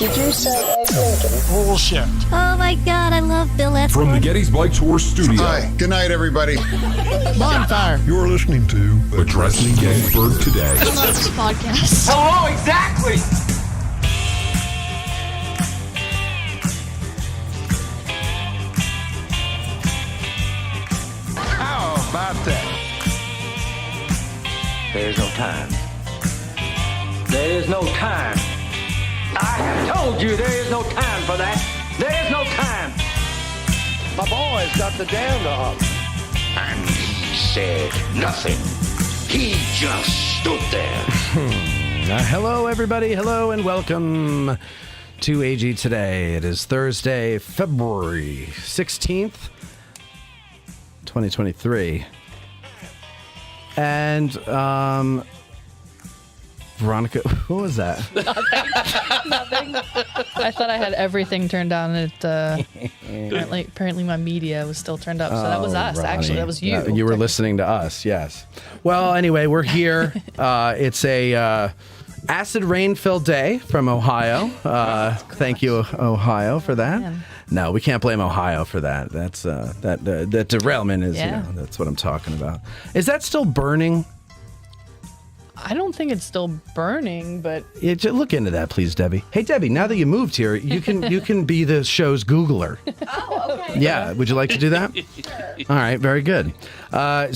Did you say Abe Lincoln? Bullshit. Oh my God, I love Bill Escort. From the Gettysburg Tour Studio. Hi, good night, everybody. Bonfire. You're listening to Addressing Gettysburg Today. I love this podcast. Hello, exactly. How about that? There's no time. There is no time. I have told you there is no time for that. There is no time. My boy's got the down dog. And he said nothing. He just stood there. Hello, everybody. Hello, and welcome to AG Today. It is Thursday, February 16th, 2023. And, Veronica, what was that? Nothing. I thought I had everything turned on. Apparently my media was still turned up. So that was us, Ronnie. actually. That was you. No, you were listening to us, yes. Well, anyway, we're here. It's a acid rain-filled day from Ohio. Thank you, Ohio, for that. Man. No, we can't blame Ohio for that. That's that derailment is, Yeah. that's what I'm talking about. Is that still burning? I don't think it's still burning, but Look into that, please, Debbie. Hey, Debbie, now that you moved here, you can be the show's Googler. oh, okay. Yeah, would you like to do that? All right, very good. We are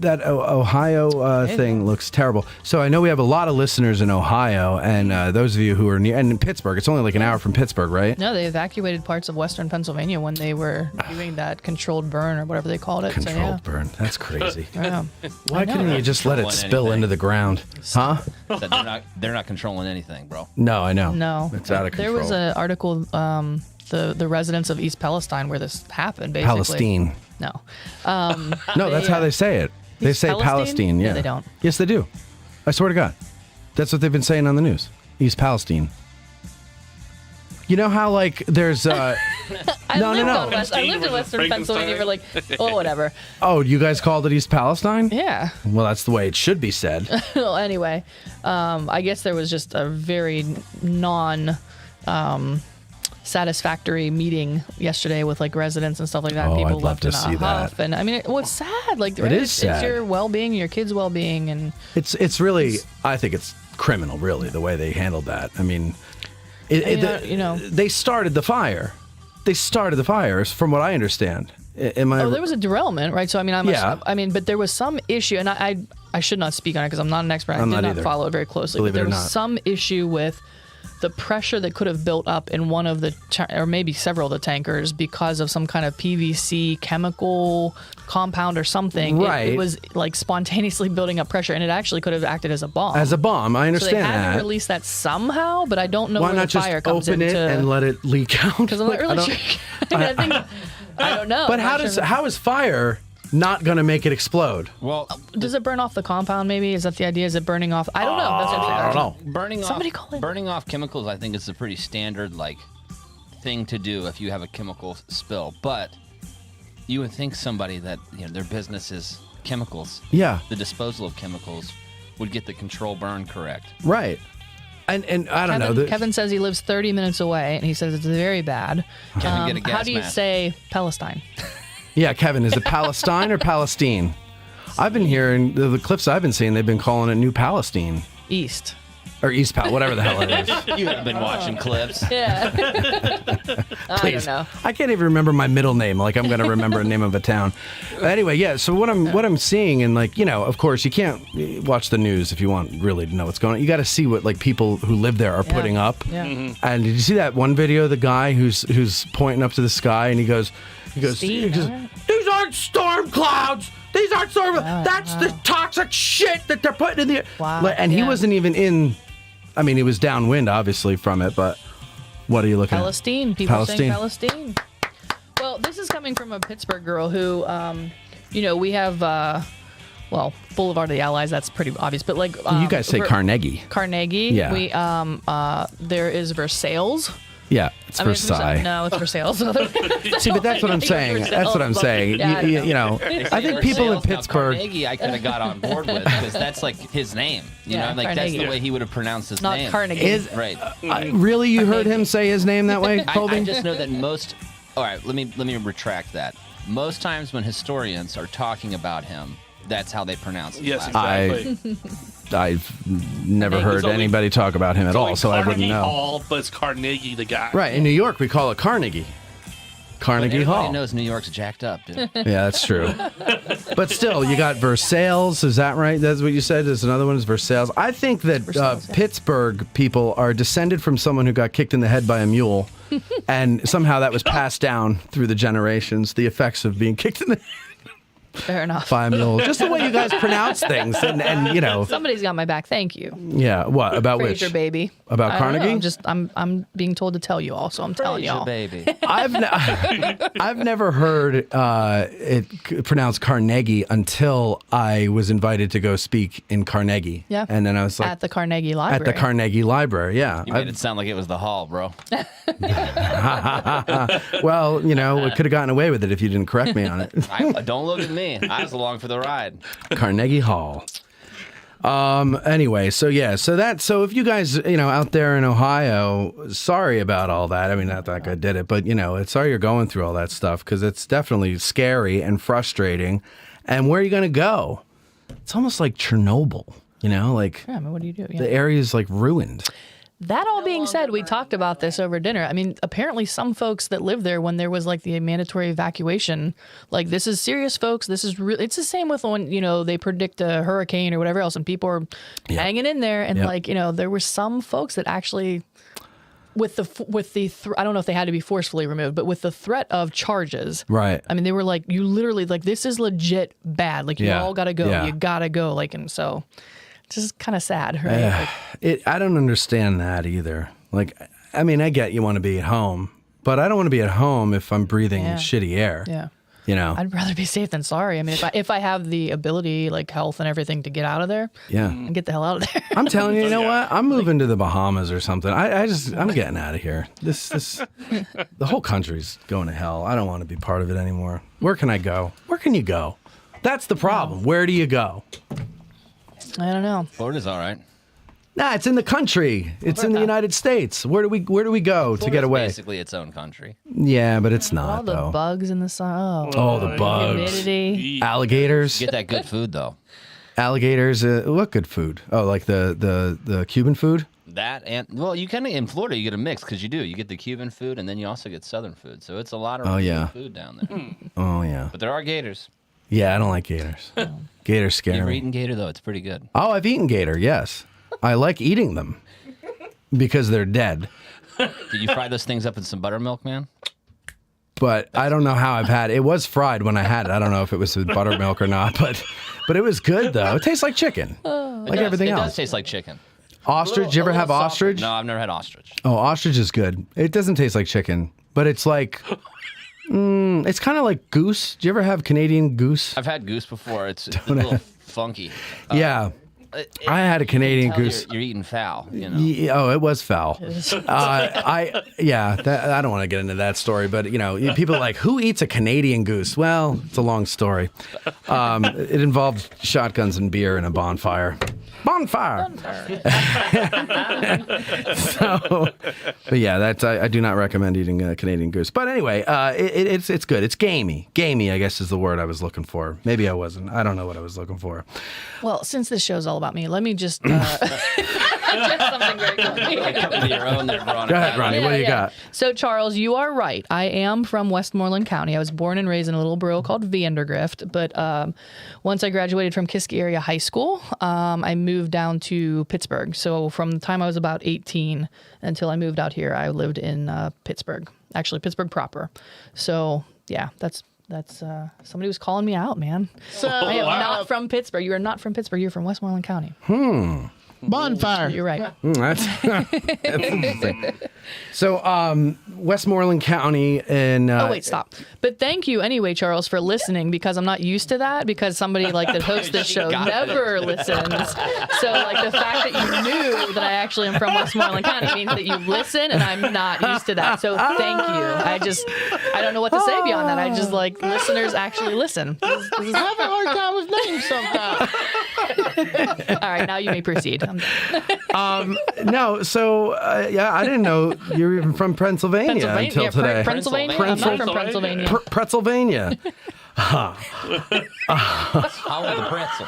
that Ohio thing looks terrible. So I know we have a lot of listeners in Ohio, and those of you who are near, and in Pittsburgh, it's only like an hour from Pittsburgh, right? No, they evacuated parts of western Pennsylvania when they were doing that controlled burn or whatever they called it. Controlled burn. That's crazy. Yeah. Why couldn't you just let it spill into the ground? Huh? They're not controlling anything, bro. No, I know. No. It's out of control. There was an article, the residents of East Palestine where this happened, basically. Palestine. No. No, that's how they say it. They East say Palestine? Palestine, yeah. No, they don't. Yes, they do. I swear to God. That's what they've been saying on the news. East Palestine. You know how, like, there's... I lived in western Pennsylvania for whatever. Oh, you guys called it East Palestine? Yeah. Well, that's the way it should be said. Well, anyway, I guess there was just a very satisfactory meeting yesterday with residents and stuff like that. Oh, People I'd love left to in a see huff, that. and I mean, it's sad. Like, It is sad. It's your well-being, your kids' well-being, and It's really... I think it's criminal, really, the way they handled that. I mean... They started the fire. They started the fire, from what I understand. there was a derailment, right? So I mean, but there was some issue, and I should not speak on it because I'm not an expert. I did not follow it very closely. Believe but it there or was not. some issue with the pressure that could have built up in one of the, or maybe several of the tankers because of some kind of PVC chemical compound or something. Right. It was like spontaneously building up pressure, and it actually could have acted as a bomb. As a bomb, I So they understand had to that. release that somehow, but I don't know Why where not the just fire comes open it into. and let it leak out? Because I'm not really sure. I don't know. But I'm not sure. how is fire not going to make it explode? Well, Does it burn off the compound? Maybe is that the idea? Is it burning off? I don't know. That's what I don't know. Burning off chemicals, I think, is a pretty standard thing to do if you have a chemical spill. But you would think somebody that their business is chemicals, Yeah. the disposal of chemicals, would get the control burn correct. Right. And I don't know. Kevin says he lives 30 minutes away, and he says it's very bad. Kevin, get a gas how do you mask. say Palestine? Yeah, Kevin, is it Palestine or Palestine? I've been hearing the clips I've been seeing. They've been calling it New Palestine East. or East Pal, whatever the hell it is. You haven't been watching clips. Yeah. I Please. don't know. I can't even remember my middle name. Like I'm going to remember a name of a town. Anyway, yeah. So what I'm seeing, and of course, you can't watch the news if you want really to know what's going on. You got to see what people who live there are putting up. Yeah. And did you see that one video of the guy who's pointing up to the sky and he goes, Steve, these aren't storm clouds. These aren't storm. That's the toxic shit that they're putting in the air. Wow. And he wasn't even in. I mean, he was downwind, obviously, from it. But what are you looking Palestine. at? People saying Palestine. Well, this is coming from a Pittsburgh girl who, we have, Boulevard of the Allies. That's pretty obvious. But you guys say Carnegie. Carnegie. Yeah. We there is Versailles, Yeah, it's Versailles. No, it's for sales. See, but that's what I'm saying. That's what I'm saying. Yeah, You know, I think people in Now, Pittsburgh. Carnegie, I could have got on board with because that's like his name. You Yeah, know, like Carnegie. that's the way he would have pronounced his Not name. Carnegie. Is Right. really you heard him say his name that way, I Colby? just know that most. All right, let me retract that. Most times when historians are talking about him, that's how they pronounce it. Yes, exactly. I've never heard only- anybody talk about him at all, so I wouldn't Carnegie know. Hall, but it's Carnegie the guy. Right, in New York we call it Carnegie. Carnegie Everybody Hall. knows New York's jacked up, dude. Yeah, that's true. But still, you got Versailles. Is that right? That's what you said. There's another one is Versailles. I think that Versailles, yeah. Pittsburgh people are descended from someone who got kicked in the head by a mule, and somehow that was passed down through the generations. The effects of being kicked in the head Fair enough. by a mule. Just the way you guys pronounce things, and you know. Somebody's got my back. Thank you. Yeah. What about Fraser, which? baby. About I don't know, Carnegie? I'm being told to tell you all, so I'm telling Fraser, y'all. baby. I've never heard it pronounced Carnegie until I was invited to go speak in Carnegie. Yeah. And then I was like, At the Carnegie Library. at the Carnegie Library. Yeah. You made it sound like it was the hall, bro. Well, you know, we could have gotten away with it if you didn't correct me on it. Don't look at me. I was along for the ride. Carnegie Hall. Anyway, so if you guys, you know, out there in Ohio, sorry about all that. I mean, not like I did it, but you know, it's sorry you're going through all that stuff because it's definitely scary and frustrating. And where are you going to go? It's almost like Chernobyl, you know, like Yeah, I mean, what do you do? Yeah. the area is like ruined. That all being said, we talked about this over dinner. I mean, apparently some folks that lived there when there was like the mandatory evacuation, like this is serious, folks. This is real. It's the same with when, you know, they predict a hurricane or whatever else and people are hanging in there. And like, you know, there were some folks that actually with the I don't know if they had to be forcefully removed, but with the threat of charges. Right. I mean, they were like, you literally like, this is legit bad. Like you all got to go. Yeah. You got to go. Like, and so it's just kind of sad, right? Like, I don't understand that either. Like, I mean, I get you want to be at home, but I don't want to be at home if I'm breathing shitty air. yeah. You know? I'd rather be safe than sorry. I mean, if I have the ability, like health and everything, to get out of there, Yeah. and get the hell out of there. I'm telling you, you know what? I'm moving to the Bahamas or something. I'm getting out of here. The whole country's going to hell. I don't want to be part of it anymore. Where can I go? Where can you go? That's the problem. Where do you go? I don't know. Florida's all right. Nah, it's in the country. It's in the United States. Where do we go to get Florida's away? basically its own country. Yeah, but it's All not the though. bugs in the sun. Oh, the bugs. Humidity. Alligators. Get that good food though. Alligators. What good food? Oh, like the Cuban food? That and well, you kind of in Florida you get a mix because you do. You get the Cuban food and then you also get Southern food. So it's a lot of really good food down there. Oh yeah. But there are gators. Yeah, I don't like gators. Gators You scare ever me. eaten gator though? It's pretty good. Oh, I've eaten gator. Yes, I like eating them because they're dead. Did you fry those things up in some buttermilk, man? But I don't know how I've had it. It was fried when I had it. I don't know if it was with buttermilk or not, but it was good though. It tastes like chicken, like everything It else. does taste like chicken. Ostrich. You ever have ostrich? No, I've never had ostrich. Oh, ostrich is good. It doesn't taste like chicken, but it's like, it's kind of like goose. Do you ever have Canadian goose? I've had goose before. It's a little funky. Yeah. I had a Canadian Tell goose. You're eating foul, you know. Oh, it was foul. I don't want to get into that story, but you know, people are like, who eats a Canadian goose? Well, it's a long story. It involved shotguns and beer and a bonfire. Bonfire. So, but yeah, I do not recommend eating a Canadian goose. But anyway, it's good. It's gamey. Gamey, I guess, is the word I was looking for. Maybe I wasn't. I don't know what I was looking for. Well, since this show's all about me, let me just just something very quickly. Your own there, Veronica. Go ahead, Ronnie. What do you got? So, Charles, you are right. I am from Westmoreland County. I was born and raised in a little borough called Vandergrift. But once I graduated from Kiski Area High School, I moved down to Pittsburgh. So from the time I was about 18 until I moved out here, I lived in Pittsburgh, actually Pittsburgh proper. So, yeah, that's somebody was calling me out, man. I am not from Pittsburgh. You are not from Pittsburgh. You're from Westmoreland County. Bonfire. You're right. That's interesting. So, Westmoreland County and Oh wait, stop. But thank you anyway, Charles, for listening, because I'm not used to that, because somebody like that hosts this show never listens. So like the fact that you knew that I actually am from Westmoreland County means that you listen, and I'm not used to that. So thank you. I don't know what to say beyond that. I just like listeners actually listen. I have a hard time with names sometimes. All right, now you may proceed. I'm done. no, so yeah, I didn't know you were even from Pennsylvania until yeah, today. Pennsylvania. I'm not from Pennsylvania. Pennsylvania. How are the pretzel?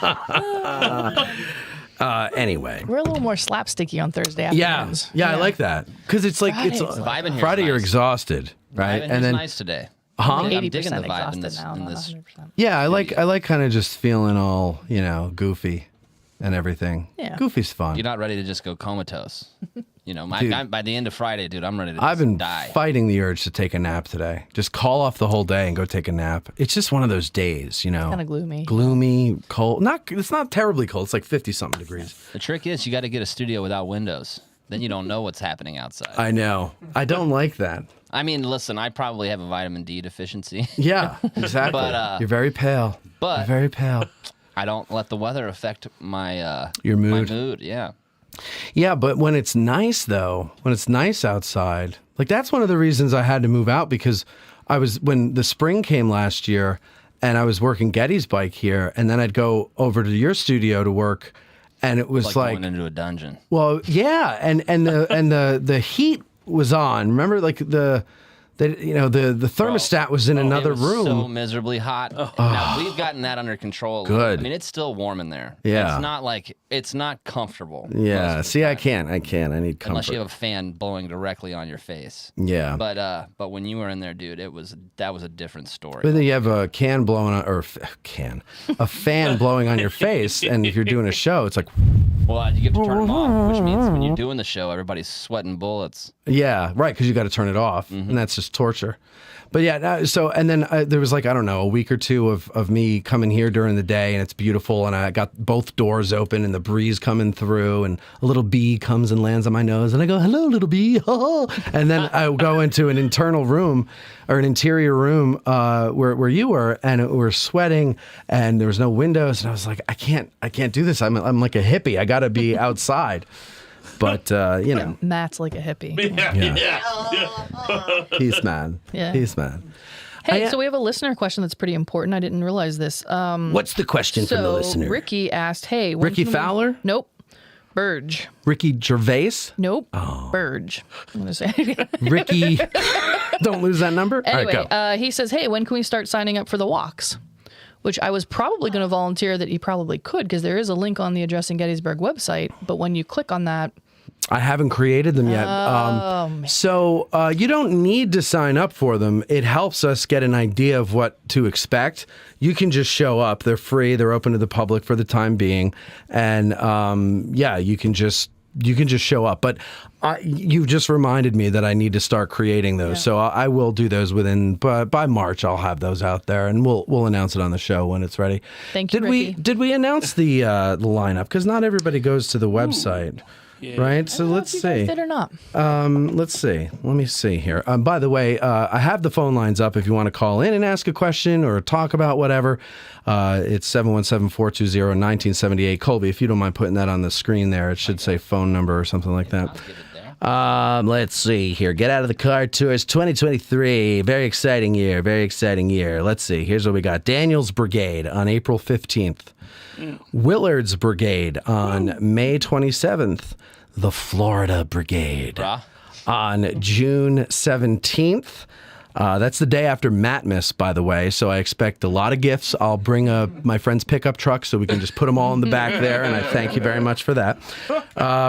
Anyway. We're a little more slapsticky on Thursday Yeah, afternoons. I like that, because it's like Fridays. it's The vibe in here is Friday. You're nice. exhausted, right? And then nice today. Huh? I'm digging the 80% vibe in exhausted this. now, In not this. 100%. Yeah, I like kind of just feeling all goofy and everything. Yeah. Goofy's fun. You're not ready to just go comatose. Dude. By the end of Friday, dude, I'm ready to I've just been die. fighting the urge to take a nap today. Just call off the whole day and go take a nap. It's just one of those days, Kind of gloomy. Gloomy, cold. It's not terribly cold. It's like 50-something degrees. The trick is you got to get a studio without windows. Then you don't know what's happening outside. I know. I don't like that. I mean, listen, I probably have a vitamin D deficiency. Yeah, exactly. But, you're very pale. but- You're very pale. I don't let the weather affect my Your mood. My mood, yeah. Yeah, but when it's nice though, when it's nice outside, like that's one of the reasons I had to move out, because when the spring came last year and I was working Getty's bike here, and then I'd go over to your studio to work, and it was Like going into a dungeon. well, yeah, and the heat was on. Remember, like the thermostat was in another it was room. so miserably hot. Now we've gotten that under control. Good. I mean, it's still warm in there. Yeah. It's not comfortable. Yeah. most of See, the I time. can't. I need comfort. Unless you have a fan blowing directly on your face. Yeah. But when you were in there, dude, that was a different story. But then you have a can blowing on, or a fan blowing on your face, and if you're doing a show, it's like, Well, you get to turn them off, which means when you're doing the show, everybody's sweating bullets. yeah, right, because you got to turn it off, and that's just torture. But yeah, so, and then there was like, I don't know, a week or two of me coming here during the day, and it's beautiful, and I got both doors open and the breeze coming through, and a little bee comes and lands on my nose, and I go, hello, little bee. And then I go into an internal room, or an interior room where you were, and we're sweating, and there was no windows, and I was like, I can't do this. I'm like a hippie. I got to be outside. But, Matt's like a hippie. Peace, man. Yeah. Peace, man. Hey, so we have a listener question that's pretty important. I didn't realize this. What's the question from the listener? Ricky asked, hey. when Ricky can we- Fowler? Nope. Burge. Ricky Gervais? Nope. Burge. I'm going to say Ricky, don't lose that number. Anyway, All right, go. he says, hey, when can we start signing up for the walks? Which I was probably going to volunteer that he probably could, because there is a link on the Addressing Gettysburg website. But when you click on that, I haven't created them yet. So you don't need to sign up for them. It helps us get an idea of what to expect. You can just show up. They're free. They're open to the public for the time being. And you can just show up. But you've just reminded me that I need to start creating those. Yeah. So I will do those by March. I'll have those out there, and we'll announce it on the show when it's ready. Thank you, Ricky. Did we announce the lineup? Because not everybody goes to the website. Yeah. Right, so let's see. Did or not? Let's see. Let me see here. By the way, I have the phone lines up if you want to call in and ask a question or talk about whatever. It's 717-420-1978. Colby, if you don't mind putting that on the screen there, it should say phone number or something like that. Let's see here. Get Out of the Car Tours 2023. Very exciting year. Very exciting year. Let's see. Here's what we got. Daniel's Brigade on April 15th. Willard's Brigade on May 27th. The Florida Brigade on June 17th. That's the day after Matmas, by the way, so I expect a lot of gifts. I'll bring my friend's pickup truck so we can just put them all in the back there, and I thank you very much for that.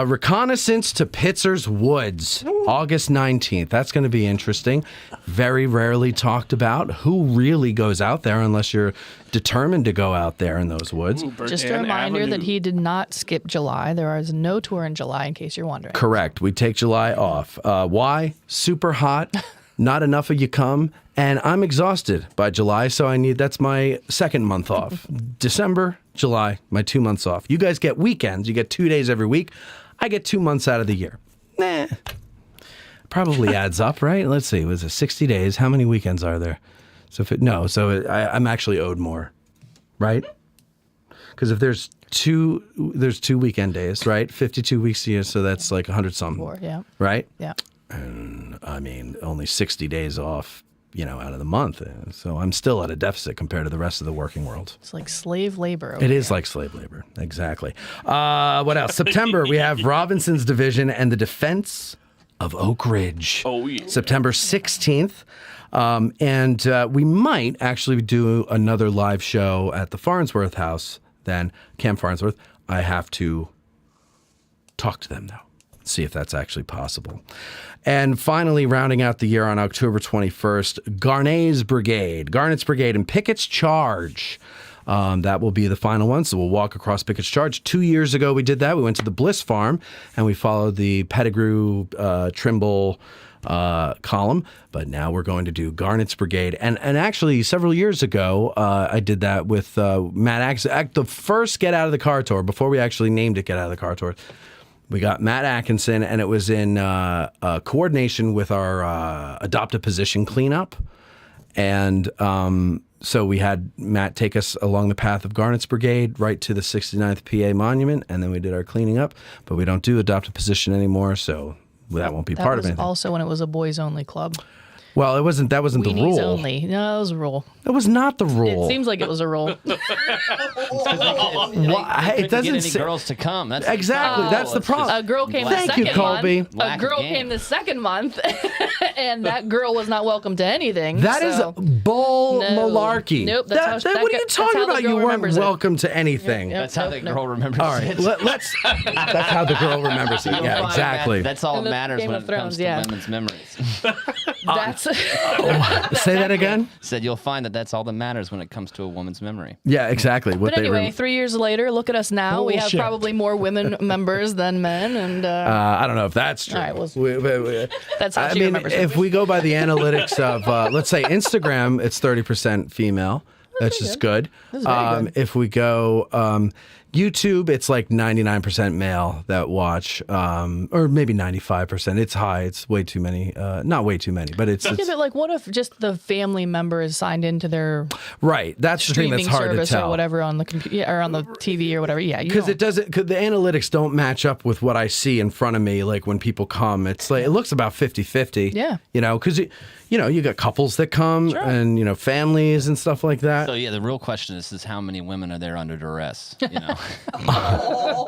Reconnaissance to Pitzer's Woods, August 19th. That's going to be interesting. Very rarely talked about. Who really goes out there unless you're determined to go out there in those woods? Just a reminder that he did not skip July. There is no tour in July, in case you're wondering. Correct. We take July off. Why? Super hot. Not enough of you come, and I'm exhausted by July, so that's my second month off. December, July, my 2 months off. You guys get weekends. You get 2 days every week. I get 2 months out of the year. Nah. Probably adds up, right? Let's see. Was it 60 days? How many weekends are there? I'm actually owed more, right? Because if there's two weekend days, right? 52 weeks a year, so that's like 100 something. More, yeah. Right? Yeah. And I mean, only 60 days off, out of the month. So I'm still at a deficit compared to the rest of the working world. It's like slave labor. It is like slave labor. Exactly. What else? September, we have Robinson's Division and the Defense of Oak Ridge. Oh, yeah. September 16th. And we might actually do another live show at the Farnsworth house then, Camp Farnsworth. I have to talk to them, though, see if that's actually possible. And finally, rounding out the year on October 21st, Garnet's Brigade and Pickett's Charge. That will be the final one. So we'll walk across Pickett's Charge. 2 years ago, we did that. We went to the Bliss Farm and we followed the Pettigrew, Trimble column. But now we're going to do Garnet's Brigade. And actually, several years ago, I did that with Matt Atkinson. The first Get Out of the Car tour, before we actually named it Get Out of the Car tour, we got Matt Atkinson, and it was in coordination with our Adopt a Position cleanup. And so we had Matt take us along the path of Garnet's Brigade right to the 69th PA Monument, and then we did our cleaning up. But we don't do Adopt a Position anymore, so that won't be part of it. That was also when it was a boys-only club. Well, that wasn't the Weenies rule. only. No, that was a rule. That was not the rule. It seems like it was a rule. It Doesn't doesn't get any say girls to come. That's exactly. That's the problem. A girl came Thank the second you, Colby. month. A girl came the second month, and that girl was not welcome to anything. That is bull malarkey. Nope. What are you talking about? You weren't welcome to anything. That's how the girl remembers All right, it. let's. That's how the girl remembers it. Yeah, exactly. That's all In that the matters Game when of it Thrones, comes to yeah. women's memories. That's Say that again. Said you'll find that that's all that matters when it comes to a woman's memory. Yeah, exactly. What But anyway, 3 years later, look at us now. We have Bullshit. probably more women members than men, and I don't know if that's true. All right, that's how I she mean, remembers it. if we go by the analytics of, let's say, Instagram, it's 30% female. That's just good. That's very good. If we go YouTube, it's like 99% male that watch, or maybe 95%. It's high. It's way too many. Not way too many, but it's Yeah, but like, what if just the family member is signed into their right. That's the thing streaming that's hard to service tell. or whatever on the computer or on the TV or whatever? Yeah, Because it doesn't. Cause the analytics don't match up with what I see in front of me. Like when people come, it's like it looks about 50-50. Yeah. Because you got couples that come and families and stuff like that. So yeah, the real question is how many women are there under duress? Oh,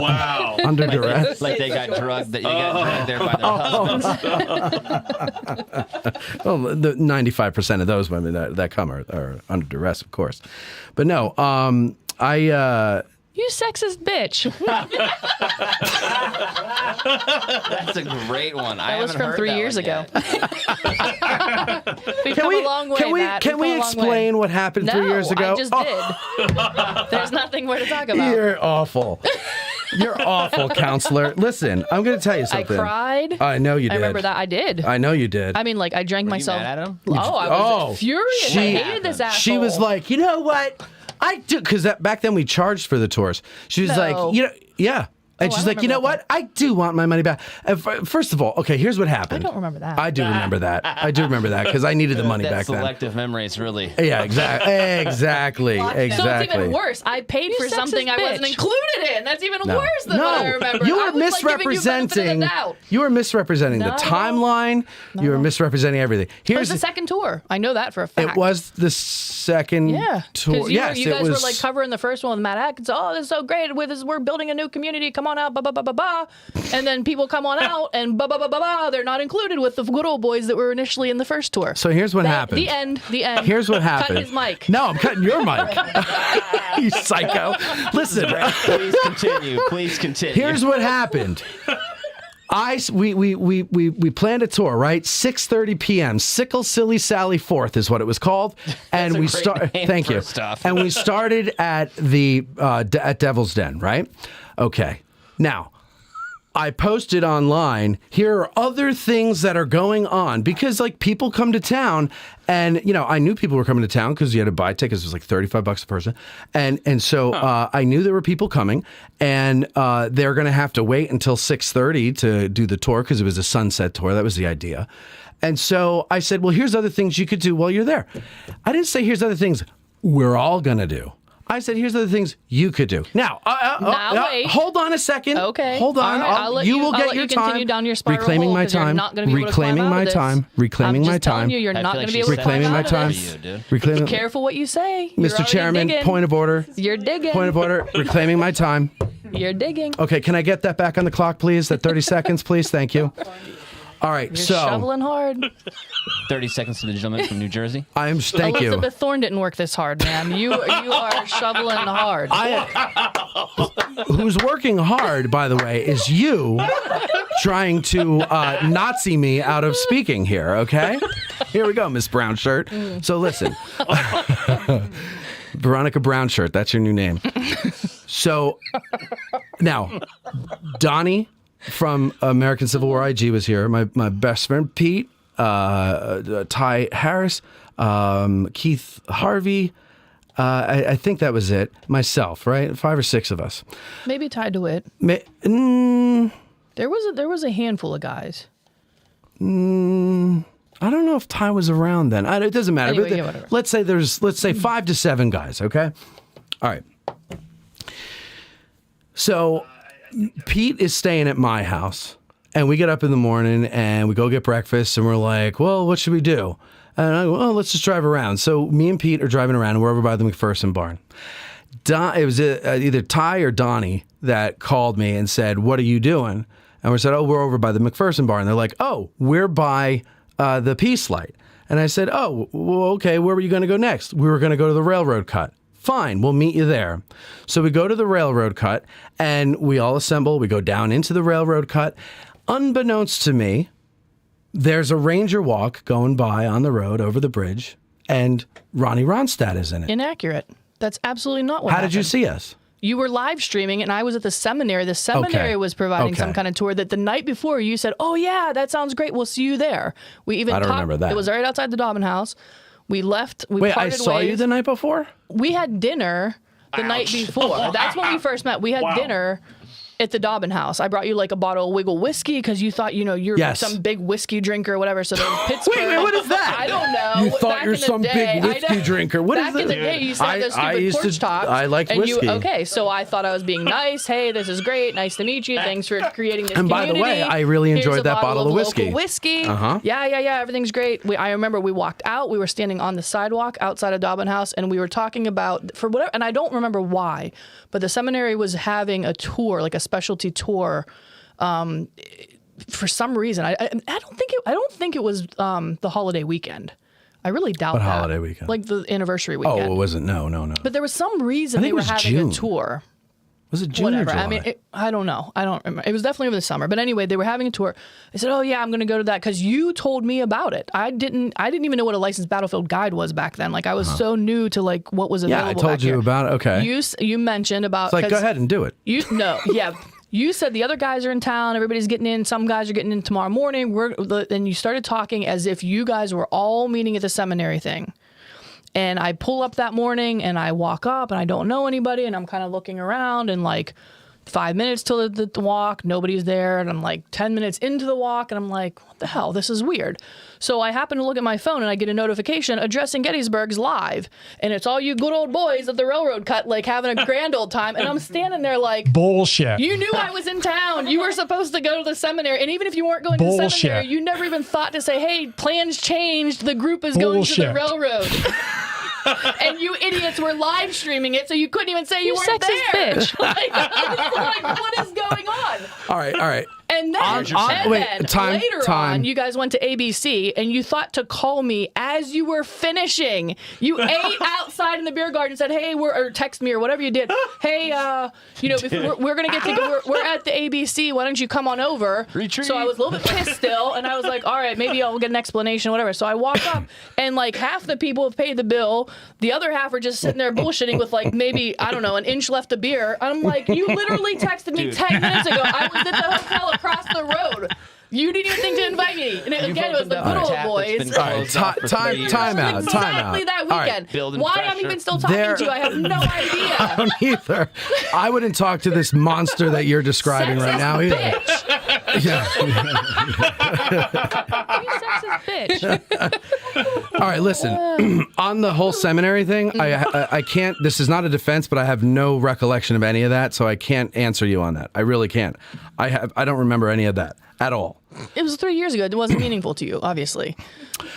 wow. Under duress. Like they got drugged. That you got dragged there by their husbands. Well, the 95% of those women that come are under duress, of course. But no, You sexist bitch. That's a great one. That was from 3 years ago. We've Can come we a long way, Matt. can we We've come a long explain way. what happened 3 years ago? I just did. There's nothing more to talk about. You're awful. You're awful, counselor. Listen, I'm going to tell you I something. cried. I know you did. I remember that. I did. I know you did. I mean, like, I drank myself. You mad at him? Oh, I was furious. I hated this asshole. She was like, you know what? I do, because back then we charged for the tours. She was No. like, yeah. And Oh, she's I like, you know remember what? I do want my money back. First of all, okay, here's what happened. I don't remember that. I do remember that. I do remember that because I needed the money That back then. selective memory is really. Yeah, exactly. So it's even worse. I paid for sexist something I wasn't bitch. included in. That's even No. worse than what I remember. You I were was, like, giving you benefit of the misrepresenting. doubt. You were misrepresenting the No. timeline. You were misrepresenting everything. It was Here's the second tour. I know that for a fact. It was the second Yeah, tour. because Yes, you guys it were was. like covering the first one with Matt Atkins. Oh, this is so great. We're building a new community. Come on out, blah blah blah blah blah. And then people come on out, and blah blah blah blah blah. They're not included with the good old boys that were initially in the first tour. So here's what happened. The end. The end. Here's what happened. Cut his mic. No, I'm cutting your mic. You psycho. Listen. Please continue. Please continue. Here's what happened. We planned a tour, right? 6:30 p.m. Sickle Silly Sally 4th is what it was called, and a we great started. name Thank for you. stuff. And we started at the at Devil's Den, right? Okay. Now, I posted online, here are other things that are going on because like people come to town and, you know, I knew people were coming to town because you had to buy tickets. It was like $35 a person. And so I knew there were people coming and they're going to have to wait until 6:30 to do the tour because it was a sunset tour. That was the idea. And so I said, well, here's other things you could do while you're there. I didn't say here's other things we're all going to do. I said, here's other things you could do. Now, wait. Hold on a second. Okay. Hold on. All right, You will get your time. Continue down your spiral reclaiming hole, my 'cause you're time. not gonna be able to Reclaiming climb out my of this. time. Reclaiming I'm my just telling time. you, you're I not feel going to like be she's able to climb Reclaiming out my of time. this. You, dude. Reclaiming. Be careful what you say. You're Mr. already Chairman, digging. point of order. You're digging. Point of order. Reclaiming my time. You're digging. Okay, can I get that back on the clock, please? That 30 seconds, please. Thank you. All right, You're so shoveling hard. 30 seconds to the gentleman from New Jersey. thank you. Elizabeth Thorne didn't work this hard, man. You are shoveling hard. Who's working hard, by the way, is you trying to Nazi me out of speaking here, okay? Here we go, Miss Brown Shirt. So listen. Veronica Brown Shirt, that's your new name. So now, Donnie from American Civil War IG was here. My best friend, Pete, Ty Harris, Keith Harvey. I think that was it. Myself, right? 5 or 6 of us. Maybe tied to it. There was a handful of guys. I don't know if Ty was around then. It doesn't matter. Anyway, But yeah, whatever. let's say 5 to 7 guys. Okay. All right. So Pete is staying at my house, and we get up in the morning and we go get breakfast, and we're like, well, what should we do? And I go, well, let's just drive around. So me and Pete are driving around, and we're over by the McPherson barn. It was either Ty or Donnie that called me and said, what are you doing? And we said, oh, we're over by the McPherson barn. They're like, oh, we're by the Peace Light. And I said, oh, well, okay, where were you going to go next? We were going to go to the railroad cut. Fine, we'll meet you there. So we go to the railroad cut, and we all assemble. We go down into the railroad cut. Unbeknownst to me, there's a ranger walk going by on the road over the bridge, and Ronnie Ronstadt is in it. Inaccurate. That's absolutely not what How happened. did you see us? You were live streaming, and I was at the seminary. The seminary was providing some kind of tour that the night before you said, oh, yeah, that sounds great. We'll see you there. We even I don't remember that. It was right outside the Dobbin House. We left. Wait, I parted saw ways. you the night before? We had dinner the night before. That's when we first met. We had dinner at the Dobbin House. I brought you like a bottle of Wiggle whiskey because you thought, you're some big whiskey drinker or whatever. So there was Pittsburgh. Wait, what is that? I don't know. You thought Back you're in the some day, big whiskey drinker. What is Back this? in the day, you said the I stupid used porch to- talk. I liked and whiskey. Okay, so I thought I was being nice. Hey, this is great. Nice to meet you. Thanks for creating this And by the community. way, I really Here's enjoyed a that bottle of whiskey. local whiskey. Uh-huh. Yeah. Everything's great. I remember we walked out. We were standing on the sidewalk outside of Dobbin House, and we were talking about, for whatever, and I don't remember why, but the seminary was having a tour, like a specialty tour. For some reason, I don't think it was the holiday weekend. I really doubt What that. holiday weekend? Like the anniversary weekend. Oh, it wasn't. No. But there was some reason I think they it were was having June. a tour. Was it June Whatever. or July? I mean, I don't know. I don't remember. It was definitely over the summer. But anyway, they were having a tour. I said, "Oh yeah, I'm going to go to that," because you told me about it. I didn't even know what a licensed battlefield guide was back then. Like I was so new to like what was available. Yeah, I told back you here. about it. Okay. You mentioned about. It's like, 'cause go ahead and do it. You said the other guys are in town. Everybody's getting in. Some guys are getting in tomorrow morning. And you started talking as if you guys were all meeting at the seminary thing. And I pull up that morning and I walk up and I don't know anybody. And I'm kind of looking around and like 5 minutes till the walk, nobody's there. And I'm like 10 minutes into the walk and I'm like, what the hell? This is weird. So I happen to look at my phone and I get a notification addressing Gettysburg's live. And it's all you good old boys at the railroad cut, like having a grand old time. And I'm standing there like, bullshit. you knew I was in town. You were supposed to go to the seminary. And even if you weren't going to the seminary, you never even thought to say, hey, plans changed. The group is going to the railroad. And you idiots were live streaming it, so you couldn't even say you weren't sexist there. bitch. Like, I was like, what is going on? All right. And then, later on, you guys went to ABC, and you thought to call me as you were finishing. You ate outside in the beer garden and said, "Hey, or text me or whatever you did. Hey, we're gonna get to go. We're at the ABC. Why don't you come on over?" Retreat. So I was a little bit pissed still, and I was like, "All right, maybe I'll get an explanation, whatever." So I walk up, and like half the people have paid the bill, the other half are just sitting there bullshitting with like maybe an inch left of beer. I'm like, you literally texted me 10 minutes ago. I was at the hotel across the road. You didn't even think to invite me. And again, it was the good old boys. All right, time out. Exactly that weekend. Building Why pressure. I'm even still talking to you, I have no idea. I don't either. I wouldn't talk to this monster that you're describing right now either. Bitch. Yeah. You sexist bitch. All right, listen. On the whole seminary thing, I can't. This is not a defense, but I have no recollection of any of that, so I can't answer you on that. I really can't. I don't remember any of that at all. It was 3 years ago. It wasn't meaningful to you, obviously.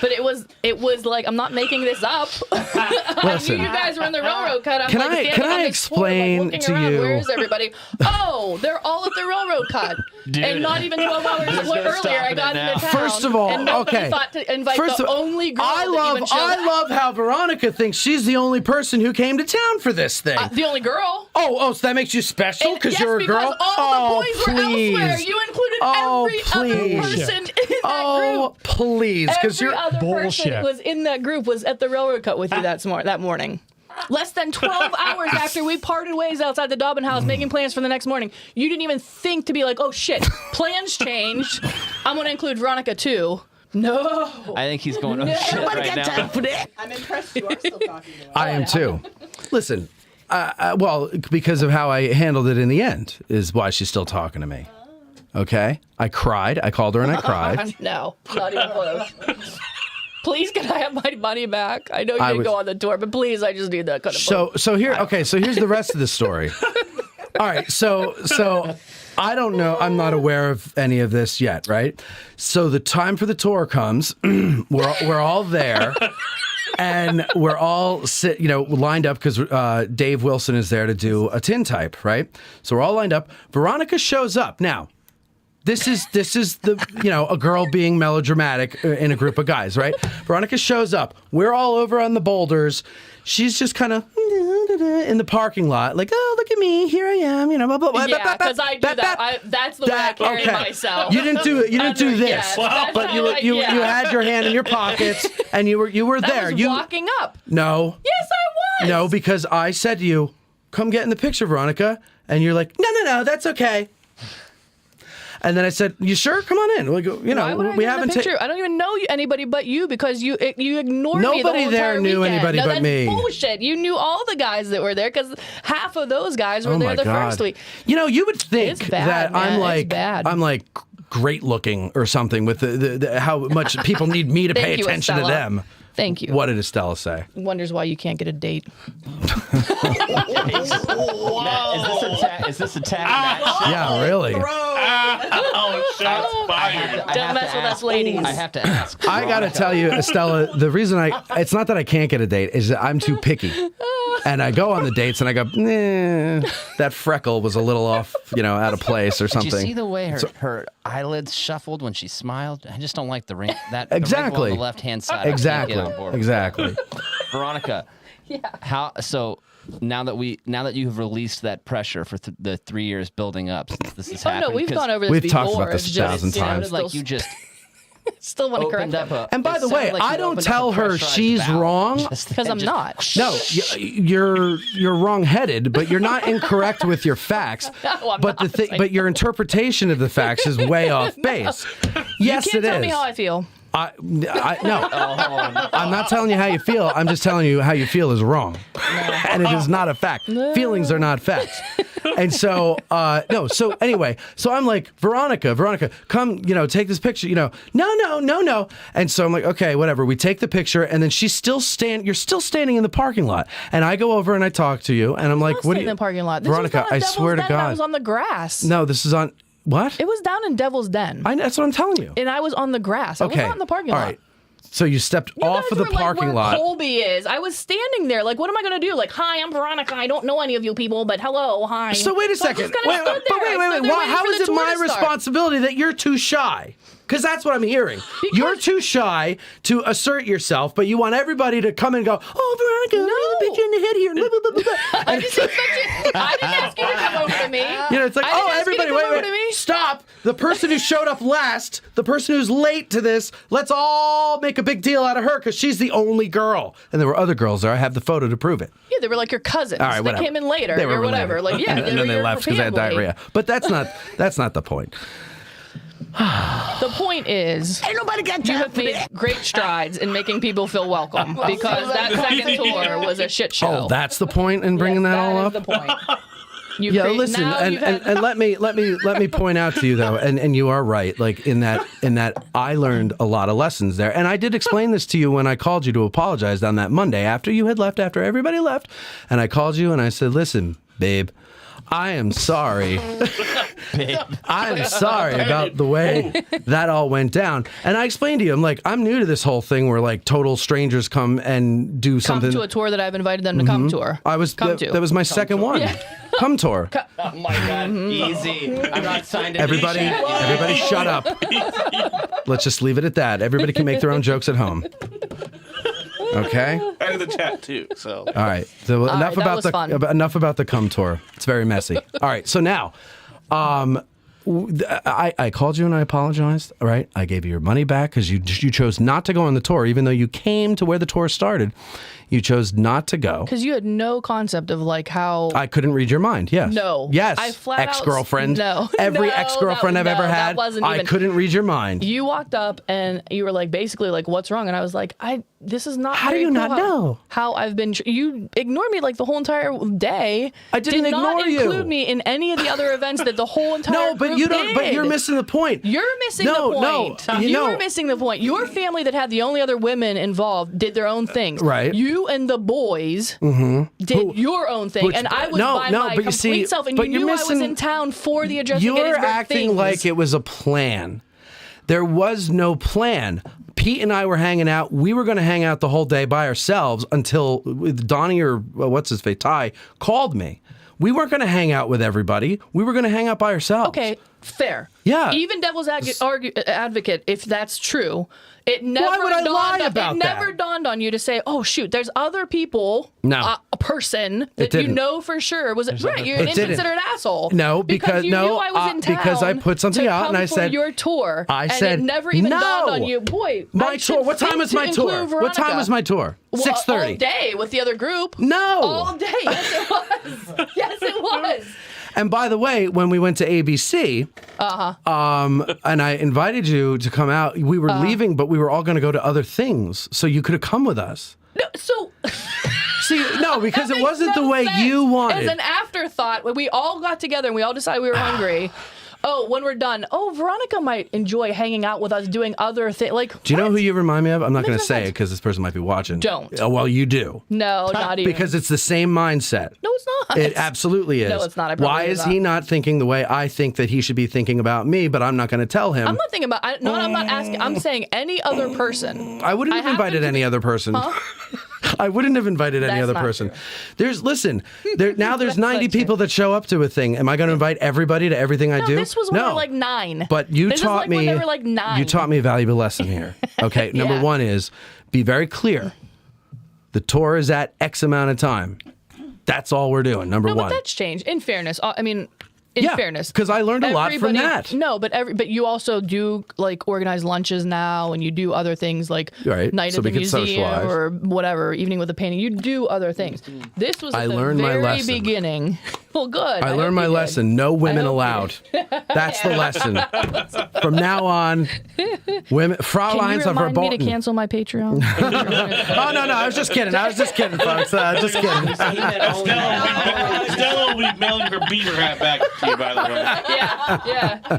But it was like, I'm not making this up. I knew you guys were in the railroad cut. Can I explain to you? Where is everybody? Oh, they're all at the railroad cut. Dude. And not even 12 hours earlier, I got into town. First of all, and nobody thought to invite the only girl that even showed I up. love how Veronica thinks she's the only person who came to town for this thing. The only girl. Oh, so that makes you special because you're a girl? Because all the boys were elsewhere. You included every other person in that group. Please, because Every you're other person who was in that group was at the railroad cut with you that morning. Less than 12 hours after we parted ways outside the Dobbin house making plans for the next morning, you didn't even think to be like, oh shit, plans changed. I'm going to include Veronica too. No. I think he's going, oh shit right now. I'm impressed you are still talking to him. I am too. Listen, well, because of how I handled it in the end is why she's still talking to me. Okay? I cried. I called her and I cried. No, not even close. Please, can I have my money back? I know you didn't go on the tour, but please, I just need that kind of money. So here's the rest of the story. All right, so I don't know. I'm not aware of any of this yet, right? So the time for the tour comes. We're all there. And we're all lined up because Dave Wilson is there to do a tintype, right? So we're all lined up. Veronica shows up. Now, this is the a girl being melodramatic in a group of guys, right? Veronica shows up. We're all over on the boulders. She's just kind of in the parking lot, like, oh, look at me, here I am, blah, blah, blah. Yeah, because I do that. That's the way I carry myself. You didn't do it. You didn't do this, yes, but you had your hand in your pockets and you were there. I was walking up. No. Yes, I was. No, because I said to you, come get in the picture, Veronica, and you're like, no, that's okay. And then I said, "You sure? Come on in. We haven't taken. I don't even know anybody but you because you ignored me the whole Nobody there knew weekend. anybody but me. That's bullshit. You knew all the guys that were there because half of those guys were there the first week. You would think It's bad, that man. I'm like great looking or something with the how much people need me to pay attention to them. Thank you. What did Estella say? Wonders why you can't get a date. Is this a tag match? Yeah, really. Oh, shots fired. Don't mess with us, ladies. I have to ask. I got to tell you, Estella, the reason it's not that I can't get a date, is that I'm too picky. And I go on the dates and I go, that freckle was a little off, out of place or something. Did you see the way her eyelids shuffled when she smiled? I just don't like the ring. The Exactly. wrinkle on the left-hand side. Exactly. I can't get on board with Exactly. that. Veronica. Yeah. Now that you have released that pressure for the 3 years building up since this has happened. No, we've gone over this we've before. talked about this It's 1,000 just, times. Like you just still want to correct opened up And by the way, I don't tell her she's wrong. because I'm not. No, you're wrong-headed, but you're not incorrect with your facts. No, I'm but not. but your interpretation of the facts is way off base. Yes, You can't it tell is. me how I feel. No, I'm not telling you how you feel. I'm just telling you how you feel is wrong, and it is not a fact. Feelings are not facts. And so, no. So anyway, so I'm like, Veronica, come, take this picture. No. And so I'm like, okay, whatever. We take the picture, and then you're still standing in the parking lot, and I go over and I talk to you, and I'm like, what are you in the parking lot? Veronica? I swear to God, I was on the grass. No, this is on. What? It was down in Devil's Den. That's what I'm telling you. And I was on the grass. I was not in the parking lot. All right. So you stepped off of the parking where lot. Colby is. I was standing there. Like, what am I going to do? Like, hi, I'm Veronica. I don't know any of you people, but hello, hi. So wait a second. Wait. How is it my responsibility that you're too shy? Because that's what I'm hearing. You're too shy to assert yourself, but you want everybody to come and go, oh, Veronica, no. Bit you in the head here. Blah, blah, blah, blah. I didn't ask you to come over to me. You know, it's like, everybody, wait. Stop. The person who showed up last, the person who's late to this, let's all make a big deal out of her because she's the only girl. And there were other girls there. I have the photo to prove it. Yeah, they were like your cousins. All right, they came in later they were or whatever. Related. Like, yeah, and then they left because they had diarrhea. But that's not the point. The point is, ain't nobody got you time have made great strides in making people feel welcome because that second tour was a shit show. Oh, that's the point in bringing that all up? That is the point. Listen, and let me point out to you though, and you are right. Like in that I learned a lot of lessons there, and I did explain this to you when I called you to apologize on that Monday after you had left, after everybody left, and I called you and I said, listen, babe, I am sorry. I am sorry about the way that all went down. And I explained to you, I'm new to this whole thing where like total strangers come and do something. Come to a tour that I've invited them to come tour. That was my second one. Yeah. Come tour. Oh my God, easy. I'm not signed in. Everybody shut up. Let's just leave it at that. Everybody can make their own jokes at home. Okay. And the chat too. So. All right. So enough about the cum tour. It's very messy. All right. So now, I called you and I apologized. All right. I gave you your money back because you chose not to go on the tour, even though you came to where the tour started. You chose not to go. Because you had no concept of like how... I couldn't read your mind, yes. No. Yes, I flat ex-girlfriend. No. Every ex-girlfriend I've ever had, I couldn't read your mind. You walked up and you were like, basically like, what's wrong? And I was like, this is not How do you not know? How I've been... You ignored me like the whole entire day. I didn't ignore you. Did not include me in any of the other events that the whole entire but you don't. did. But you're missing the point. You're missing the point. No, you were missing the point. Your family that had the only other women involved did their own things. Right. You and the boys did your own thing, and I was by my complete self, and you knew I was in town for the Address You were Gettysburg acting things. like it was a plan. There was no plan. Pete and I were hanging out. We were going to hang out the whole day by ourselves until Donnie or what's his face, Ty, called me. We weren't going to hang out with everybody. We were going to hang out by ourselves. Okay, fair. Yeah. Even devil's advocate, if that's true, it never Why would I lie about it never dawned on you to say, "Oh shoot, there's other people." No. A person that you know for sure was right. You're an inconsiderate asshole. No, because you knew I was in town because I put something out and I said your tour. I and said it never even no. dawned on you, boy. My tour. What time is my tour? What time is my tour? 6:30. All day with the other group. No. All day. Yes, it was. Yes, it was. And by the way, when we went to ABC, and I invited you to come out, we were leaving, but we were all going to go to other things, so you could have come with us. No, so... See, no, because it wasn't the way you wanted. As an afterthought, when we all got together and we all decided we were hungry... Oh, when we're done, Veronica might enjoy hanging out with us doing other things. Like, do you know who you remind me of? I'm not going to say it because this person might be watching. Don't. Oh, well, you do. No, not even. Because it's the same mindset. No, it's not. It absolutely is. No, it's not. Why is he not thinking the way I think that he should be thinking about me, but I'm not going to tell him? I'm not thinking about... I'm not asking. I'm saying any other person. I wouldn't have invited any other person. Huh? I wouldn't have invited any other person. True. There's 90 people that show up to a thing. Am I going to invite everybody to everything I do? This was when we were like 9. But you taught me. When they were like 9. You taught me a valuable lesson here. Okay, number one is be very clear. The tour is at X amount of time. That's all we're doing. Number one. But that's changed. In fairness, in fairness, because I learned a lot from that. No, but you also do like organize lunches now, and you do other things like night at the museum or whatever, evening with a painting. You do other things. This was at the very beginning. Well, good. I learned my lesson. No women allowed. That's the lesson. From now on, women. Frauleins are verboten. Can you remind me to cancel my Patreon? Oh no, I was just kidding. Folks. Just kidding. Stella will be mailing her beaver hat back to you, by the way. Yeah.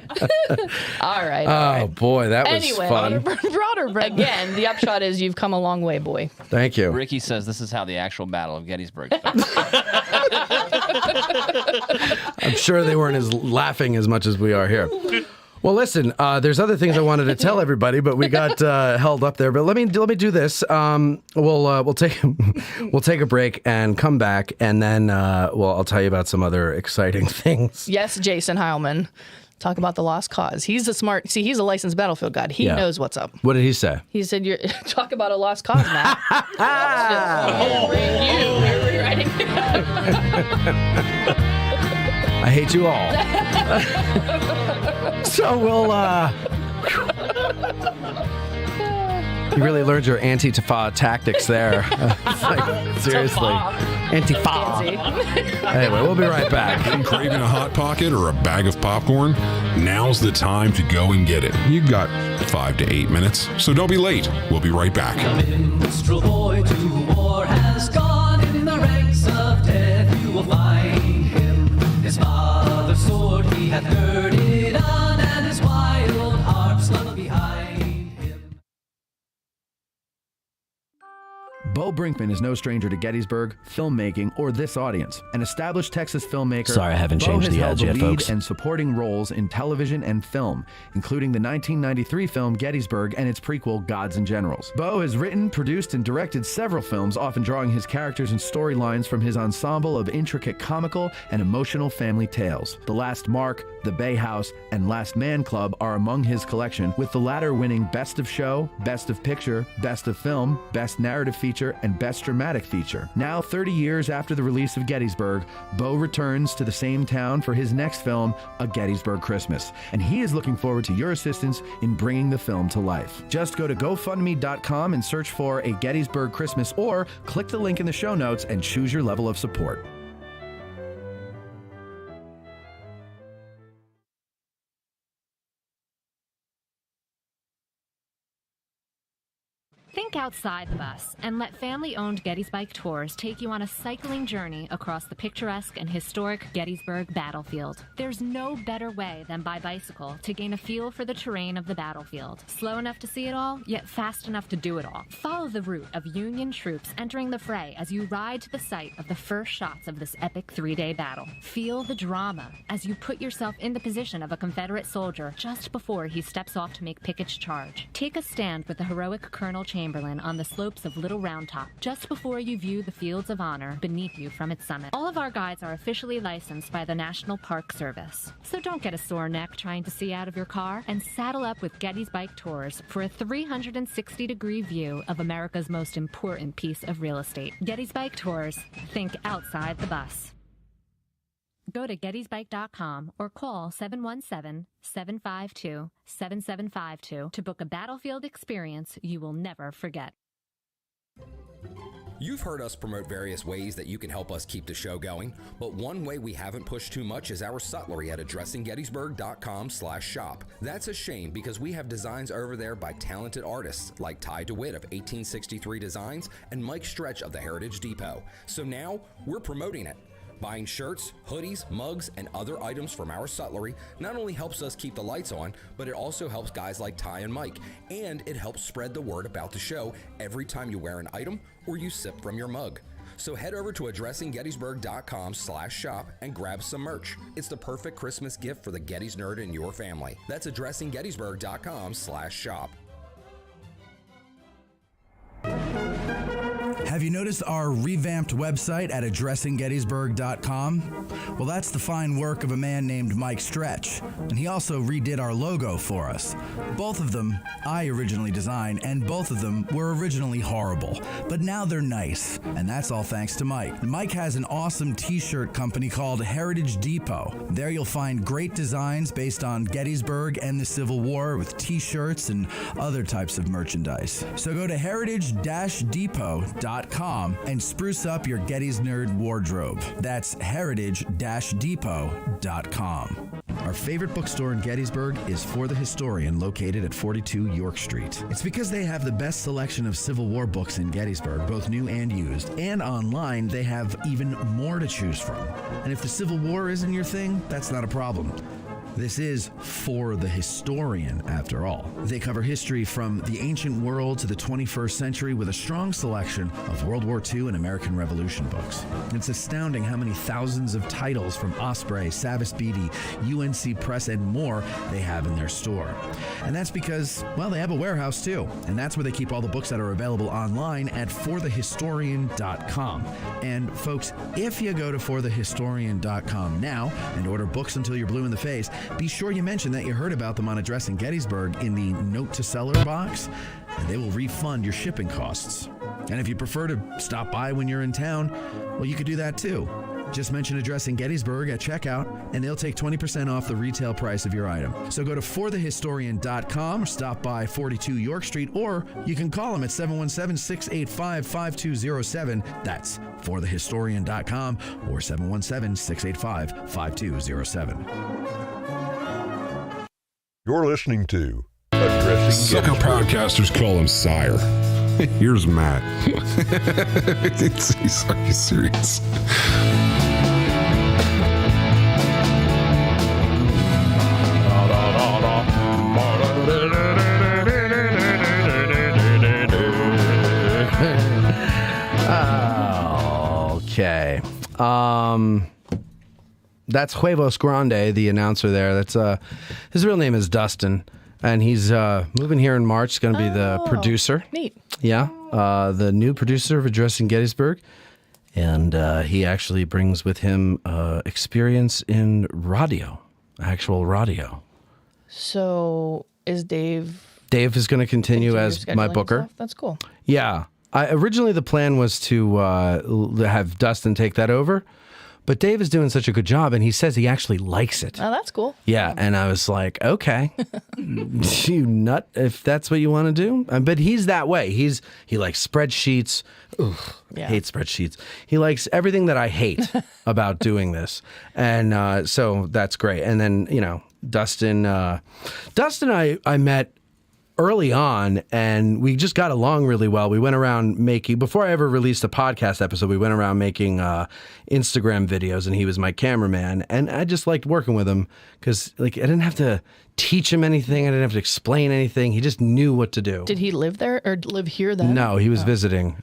All right. Oh boy, that was fun. Broader. Again, the upshot is you've come a long way, boy. Thank you. Ricky says this is how the actual Battle of Gettysburg started. I'm sure they weren't as laughing as much as we are here. Well, listen, there's other things I wanted to tell everybody, but we got held up there. But let me do this. We'll take a break and come back, and then I'll tell you about some other exciting things. Yes, Jason Heilman. Talk about the lost cause. He's a licensed battlefield guy. He knows what's up. What did he say? He said, "You're talk about a lost cause, Matt." You're writing. I hate you all. So we'll. You really learned your Antifa tactics there. Like, seriously. Antifa. Anyway, we'll be right back. Been craving a Hot Pocket or a bag of popcorn? Now's the time to go and get it. You've got 5 to 8 minutes, so don't be late. We'll be right back. Minstrel boy to war has gone. In the ranks of death you will find him. His father's sword he hath girded on, and his wild harp slung behind. Bo Brinkman is no stranger to Gettysburg, filmmaking, or this audience. An established Texas filmmaker, Sorry, I haven't changed the ads yet, lead folks. and supporting roles in television and film, including the 1993 film Gettysburg and its prequel Gods and Generals. Bo has written, produced, and directed several films, often drawing his characters and storylines from his ensemble of intricate comical and emotional family tales. The Last Mark, The Bay House, and Last Man Club are among his collection, with the latter winning Best of Show, Best of Picture, Best of Film, Best Narrative Feature, and Best Dramatic Feature. Now, 30 years after the release of Gettysburg, Bo returns to the same town for his next film, A Gettysburg Christmas, and he is looking forward to your assistance in bringing the film to life. Just go to GoFundMe.com and search for A Gettysburg Christmas, or click the link in the show notes and choose your level of support. Think outside the bus and let family-owned Gettysburg Tours take you on a cycling journey across the picturesque and historic Gettysburg battlefield. There's no better way than by bicycle to gain a feel for the terrain of the battlefield. Slow enough to see it all, yet fast enough to do it all. Follow the route of Union troops entering the fray as you ride to the site of the first shots of this epic 3-day battle. Feel the drama as you put yourself in the position of a Confederate soldier just before he steps off to make Pickett's charge. Take a stand with the heroic Colonel Chamberlain on the slopes of Little Round Top, just before you view the fields of honor beneath you from its summit. All of our guides are officially licensed by the National Park Service. So don't get a sore neck trying to see out of your car, and saddle up with Gettysburg Tours for a 360-degree view of America's most important piece of real estate. Gettysburg Tours. Think outside the bus. Go to gettysburg.com or call 717-752-7752 to book a battlefield experience you will never forget. You've heard us promote various ways that you can help us keep the show going, but one way we haven't pushed too much is our sutlery at addressinggettysburg.com/shop. That's a shame, because we have designs over there by talented artists like Ty DeWitt of 1863 Designs and Mike Stretch of the Heritage Depot. So now we're promoting it. Buying shirts, hoodies, mugs, and other items from our sutlery not only helps us keep the lights on, but it also helps guys like Ty and Mike, and it helps spread the word about the show every time you wear an item or you sip from your mug. So head over to addressinggettysburg.com/shop and grab some merch. It's the perfect Christmas gift for the Gettys nerd in your family. That's addressinggettysburg.com/shop. Have you noticed our revamped website at addressinggettysburg.com? Well, that's the fine work of a man named Mike Stretch, and he also redid our logo for us. Both of them I originally designed, and both of them were originally horrible, but now they're nice, and that's all thanks to Mike. Mike has an awesome t-shirt company called Heritage Depot. There you'll find great designs based on Gettysburg and the Civil War with t-shirts and other types of merchandise. So go to heritage-depot.com and spruce up your Gettys nerd wardrobe. That's heritage-depot.com. Our favorite bookstore in Gettysburg is For the Historian, located at 42 York Street. It's because they have the best selection of Civil War books in Gettysburg, both new and used. And online, they have even more to choose from. And if the Civil War isn't your thing, that's not a problem. This is For the Historian, after all. They cover history from the ancient world to the 21st century with a strong selection of World War II and American Revolution books. It's astounding how many thousands of titles from Osprey, Savas Beatty, UNC Press, and more they have in their store. And that's because, well, they have a warehouse too. And that's where they keep all the books that are available online at forthehistorian.com. And folks, if you go to forthehistorian.com now and order books until you're blue in the face, be sure you mention that you heard about them on Addressing Gettysburg in the Note to Seller box, and they will refund your shipping costs. And if you prefer to stop by when you're in town, well, you could do that too. Just mention Addressing Gettysburg at checkout, and they'll take 20% off the retail price of your item. So go to forthehistorian.com or stop by 42 York Street, or you can call them at 717-685-5207. That's forthehistorian.com or 717-685-5207. You're listening to Addressing Sucker Gettysburg. podcasters call him Sire. Here's Matt. Are you serious? Okay. That's Huevos Grande, the announcer there. That's his real name is Dustin, and he's moving here in March. He's going to be the producer. Neat. Yeah, the new producer of Addressing Gettysburg, and he actually brings with him experience in radio, actual radio. So is Dave? Dave is going to continue as my scheduling booker. stuff? That's cool. Yeah. Originally, the plan was to have Dustin take that over, but Dave is doing such a good job, and he says he actually likes it. Oh, that's cool. Yeah, and I was like, okay, you nut, if that's what you want to do. But he's that way. He likes spreadsheets. Ugh, Yeah. I hate spreadsheets. He likes everything that I hate about doing this, and so that's great. And then Dustin, I met early on, and we just got along really well. We went around making, before I ever released a podcast episode, we went around making Instagram videos, and he was my cameraman, and I just liked working with him because I didn't have to teach him anything. I didn't have to explain anything. He just knew what to do. Did he live there or live here then? No, he was visiting.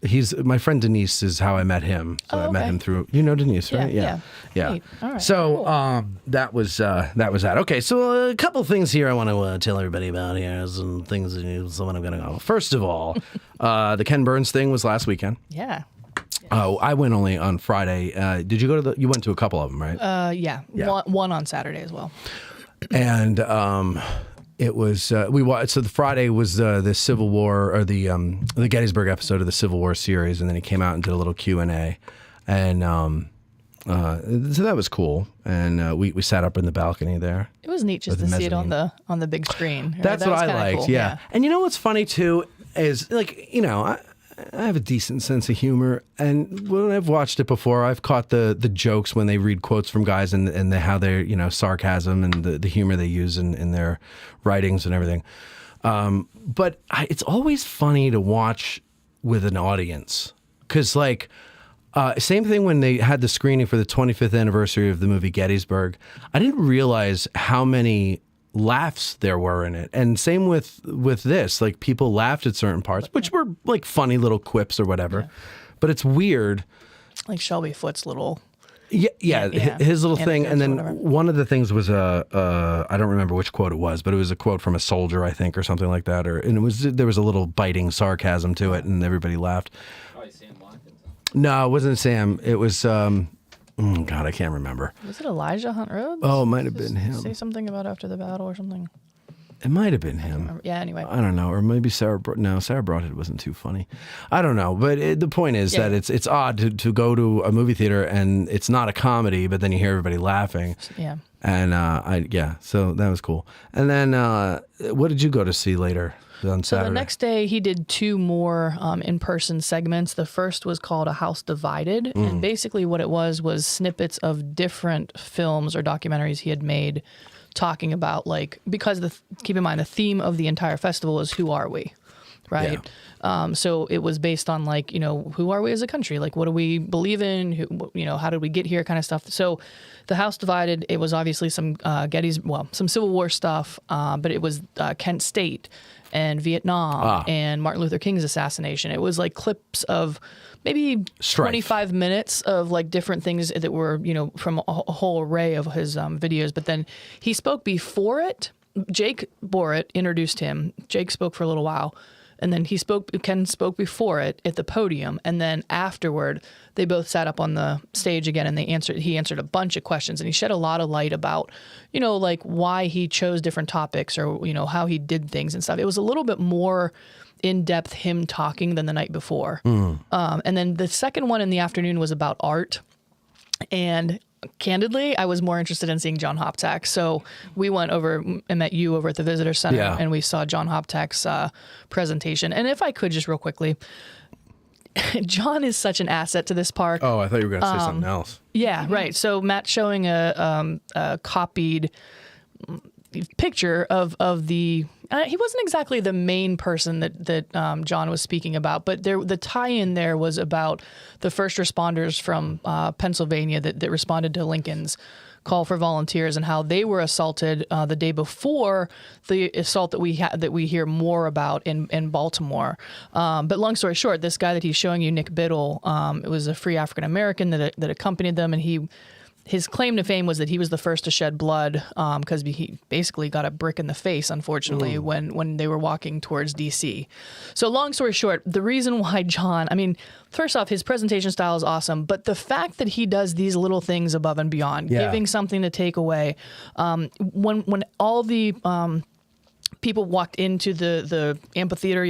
He's my friend Denise is how I met him. So I met him through, Denise, right? Yeah. Yeah. All right. So that was that. Okay, so a couple things here I want to tell everybody about here. Some things that I'm going to go. First of all, the Ken Burns thing was last weekend. Yeah. Oh, I went only on Friday. Did you go to you went to a couple of them, right? Yeah. One on Saturday as well. And it was we watched. So the Friday was the Civil War or the Gettysburg episode of the Civil War series, and then he came out and did a little Q&A, and so that was cool. And we sat up in the balcony there. It was neat just to see it on the big screen. That's That what was I kinda liked. cool. Yeah. And you know what's funny too is I have a decent sense of humor, and when I've watched it before, I've caught the jokes when they read quotes from guys and how they're sarcasm and the humor they use in their writings and everything. But it's always funny to watch with an audience because same thing when they had the screening for the 25th anniversary of the movie Gettysburg. I didn't realize how many laughs there were in it, and same with this. People laughed at certain parts, which were funny little quips or whatever. But it's weird, like Shelby Foote's little. Yeah, his little thing, and then whatever. one of the things was I don't remember which quote it was, but it was a quote from a soldier, I think, or something like that, and there was a little biting sarcasm to it, and everybody laughed. Probably Sam Watkins. No, it wasn't Sam. It was God, I can't remember. Was it Elijah Hunt Rhodes? Oh, it might have been him. Say something about after the battle or something. It might have been him. Yeah, anyway. I don't know. Or maybe Sarah. Sarah Broadhead wasn't too funny. I don't know. But the point is that it's odd to go to a movie theater and it's not a comedy, but then you hear everybody laughing. Yeah. And so that was cool. And then what did you go to see later on Saturday? So the next day he did two more in-person segments. The first was called A House Divided. And basically what it was snippets of different films or documentaries he had made talking about, because keep in mind, the theme of the entire festival is Who Are We? right? So it was based on like, who are we as a country? Like, what do we believe in? How did we get here kind of stuff. So the House divided. It was obviously some some Civil War stuff, but it was Kent State and Vietnam and Martin Luther King's assassination. It was like clips of maybe 25 minutes of like different things that were, from a whole array of his videos. But then he spoke before it. Jake Borrett introduced him. Jake spoke for a little while. And then Ken spoke before it at the podium. And then afterward, they both sat up on the stage again and he answered a bunch of questions. And he shed a lot of light about, like why he chose different topics or, how he did things and stuff. It was a little bit more in-depth him talking than the night before. And then the second one in the afternoon was about art. And candidly, I was more interested in seeing John Hoptack. So we went over and met you over at the Visitor Center, and we saw John Hoptack's presentation. And if I could just real quickly, John is such an asset to this park. Oh, I thought you were going to say something else. Yeah, right. So Matt's showing a copied picture of the... he wasn't exactly the main person that John was speaking about, but the tie-in there was about the first responders from Pennsylvania that responded to Lincoln's call for volunteers and how they were assaulted the day before the assault that we hear more about in Baltimore. But long story short, this guy that he's showing you, Nick Biddle, it was a free African American that accompanied them, and his claim to fame was that he was the first to shed blood because he basically got a brick in the face, unfortunately, when they were walking towards D.C. So long story short, the reason why John, first off, his presentation style is awesome, but the fact that he does these little things above and beyond, giving something to take away, when all the... people walked into the amphitheater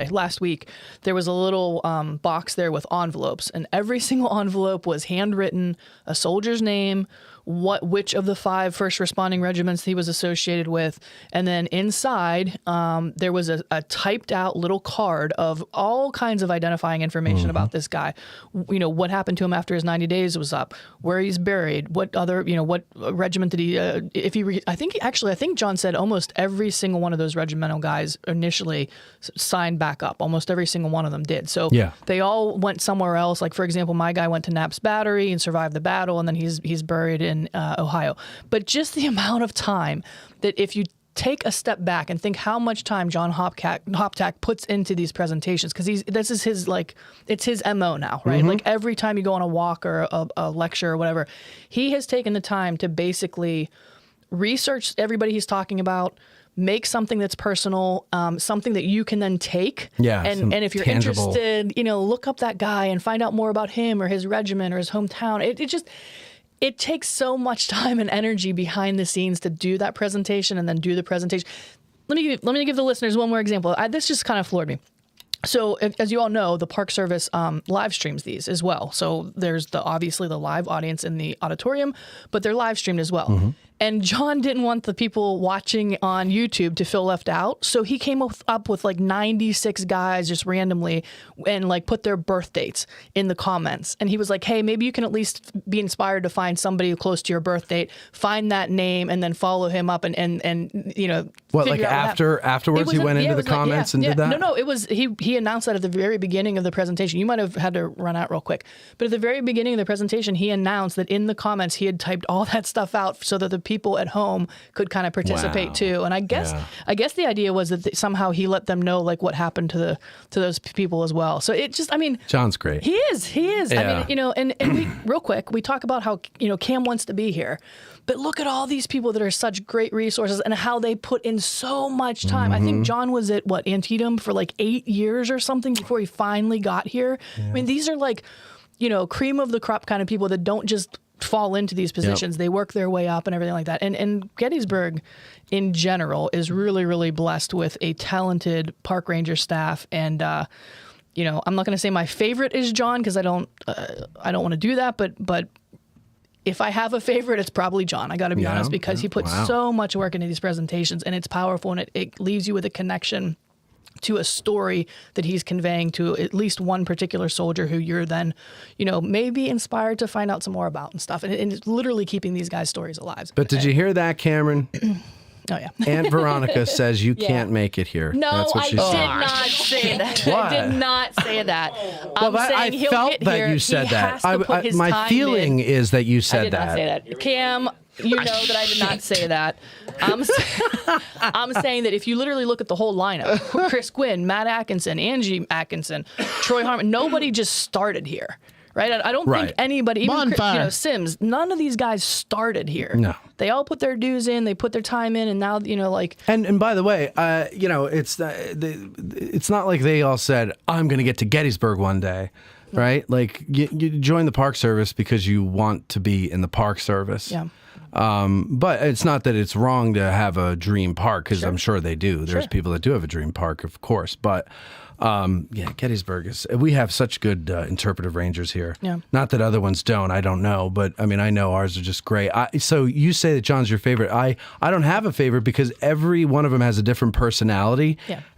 last week, there was a little box there with envelopes, and every single envelope was handwritten, a soldier's name, which of the 5 first responding regiments he was associated with, and then inside there was a typed out little card of all kinds of identifying information about this guy. What happened to him after his 90 days was up, where he's buried, what other, what regiment did he, I think John said almost every single one of those regimental guys initially signed back up. Almost every single one of them did. So they all went somewhere else. Like, for example, my guy went to Knapp's Battery and survived the battle, and then he's buried in Ohio. But just the amount of time that if you take a step back and think how much time John Hoptack puts into these presentations, because this is his, like, it's his MO now, right? Like every time you go on a walk or a lecture or whatever, he has taken the time to basically research everybody he's talking about, make something that's personal, something that you can then take. And if you're interested, look up that guy and find out more about him or his regiment or his hometown. It takes so much time and energy behind the scenes to do that presentation and then do the presentation. Let me give the listeners one more example. This just kind of floored me. So as you all know, the Park Service live streams these as well. So there's obviously the live audience in the auditorium, but they're live streamed as well. And John didn't want the people watching on YouTube to feel left out. So he came up with like 96 guys just randomly and like put their birth dates in the comments. And he was like, hey, maybe you can at least be inspired to find somebody close to your birth date, find that name, and then follow him up and what, like afterwards he went into the comments and did that? No, it was, he announced that at the very beginning of the presentation. You might have had to run out real quick. But at the very beginning of the presentation, he announced that in the comments, he had typed all that stuff out so that the people at home could kind of participate too. And I guess the idea was that somehow he let them know like what happened to those people as well. So it just, John's great. He is. Yeah. And we, real quick, we talk about how, Cam wants to be here, but look at all these people that are such great resources and how they put in so much time. I think John was at Antietam for like 8 years or something before he finally got here. Yeah. These are like, cream of the crop kind of people that don't just fall into these positions. They work their way up and everything like that. And Gettysburg in general is really, really blessed with a talented park ranger staff. And, I'm not going to say my favorite is John because I don't want to do that. But if I have a favorite, it's probably John. I got to be honest, because he puts so much work into these presentations and it's powerful and it leaves you with a connection to a story that he's conveying to at least one particular soldier who you're then, maybe inspired to find out some more about and stuff. And it's literally keeping these guys' stories alive. But did you hear that, Cameron? Oh yeah. Aunt Veronica says you can't make it here. No, That's what I she did said. not say that. What? I did not say that. Well, I'm saying I he'll felt get that here. you said He that. has to put his My time feeling in. is that you I said did not say that. Cam, you know that I did not say that. I'm saying that if you literally look at the whole lineup, Chris Quinn, Matt Atkinson, Angie Atkinson, Troy Harmon, nobody just started here. Right? I don't think anybody, even Sims, none of these guys started here. No. They all put their dues in, they put their time in, and now, And by the way, it's not like they all said, I'm going to get to Gettysburg one day, right? Like, you join the Park Service because you want to be in the Park Service. Yeah. But it's not that it's wrong to have a dream park, because I'm sure they do. There's people that do have a dream park, of course. But Gettysburg we have such good interpretive rangers here. Yeah. Not that other ones don't. I don't know, but I mean, I know ours are just great. So you say that John's your favorite. I don't have a favorite because every one of them has a different personality,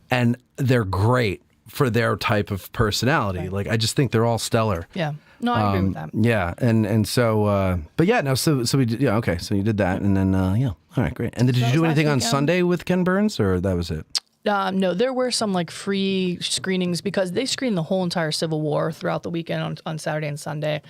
and they're great for their type of personality. Right. Like, I just think they're all stellar. Yeah. No, I agree with that. Yeah, and so, but yeah, no, so we did, okay, so you did that, and then, all right, great. And did you do anything on Sunday with Ken Burns, or that was it? No, there were some free screenings because they screened the whole entire Civil War throughout the weekend on Saturday and Sunday.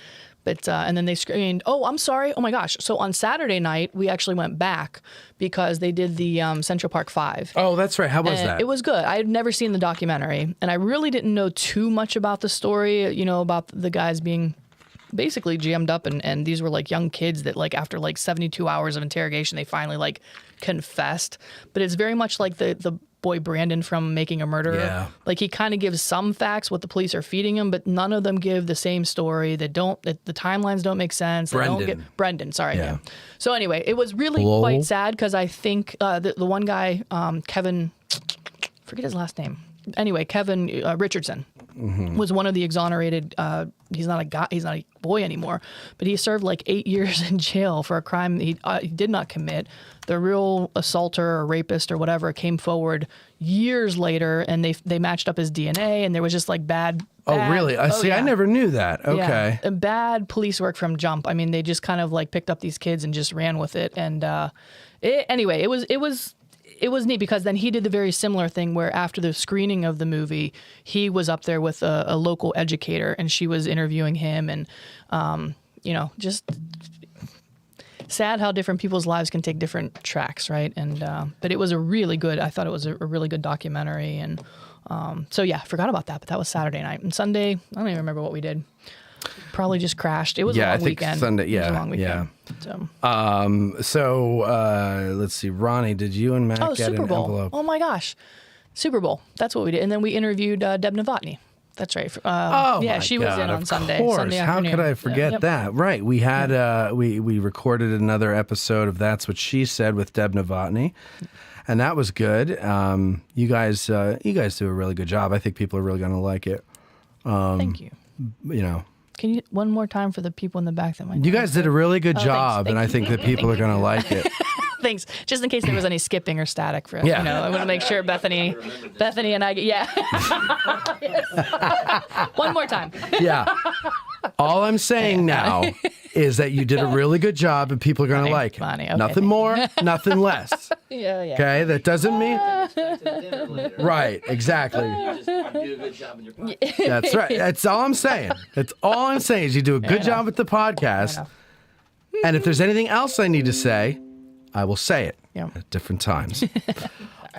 But and then they screened. Oh, I'm sorry. Oh my gosh. So on Saturday night we actually went back because they did the Central Park 5. Oh, that's right. How was that? It was good. I had never seen the documentary, and I really didn't know too much about the story. About the guys being basically jammed up, and these were young kids that after 72 hours of interrogation they finally confessed. But it's very much like the boy Brandon from Making a Murderer. Yeah. He kind of gives some facts, what the police are feeding him, but none of them give the same story. The timelines don't make sense. Brendan, sorry. Yeah. So anyway, it was really quite sad because I think the one guy, Kevin, forget his last name. Anyway, Kevin Richardson was one of the exonerated. He's not a boy anymore, but he served 8 years in jail for a crime he did not commit. The real assaulter or rapist or whatever came forward years later, and they matched up his DNA, and there was just bad. Oh, really? I never knew that. Okay. Yeah. And bad police work from jump. I mean, they just kind of picked up these kids and just ran with it. And anyway, it was neat because then he did the very similar thing where after the screening of the movie, he was up there with a local educator, and she was interviewing him, and just sad how different people's lives can take different tracks, right? And but it was I thought it was a really good documentary, and so yeah, forgot about that, but that was Saturday night. And Sunday, I don't even remember what we did. Probably just crashed. It was a long weekend. Sunday, it was a long weekend. So let's see, Ronnie, did you and Matt get Super an Bowl. envelope? Oh my gosh, Super Bowl. That's what we did, and then we interviewed Deb Novotny. That's right. She was in on Sunday. Of course. Sunday How afternoon. could I forget that? Right. We had we recorded another episode of That's What She Said with Deb Novotny, and that was good. You guys do a really good job. I think people are really going to like it. Thank you. Can you one more time for the people in the back that might? You guys did a really good job, thanks. and I think that people are going to like it. Thanks. Just in case there was any skipping or static for I want to make sure Bethany and I get one more time. Yeah. All I'm saying now is that you did a really good job, and people are going to like it. Okay, nothing more, nothing less. Yeah. Okay, that doesn't mean right. Exactly. That's right. That's all I'm saying. That's all I'm saying is you do a good job with the podcast. And if there's anything else I need to say, I will say it at different times.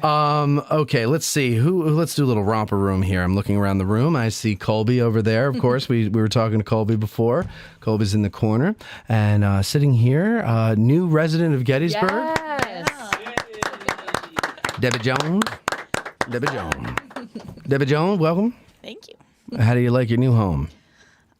Okay, let's see. Let's do a little romper room here. I'm looking around the room. I see Colby over there. Of course, we were talking to Colby before. Colby's in the corner. And sitting here, new resident of Gettysburg. Yes. Debbie Jones. Debbie Jones, welcome. Thank you. How do you like your new home?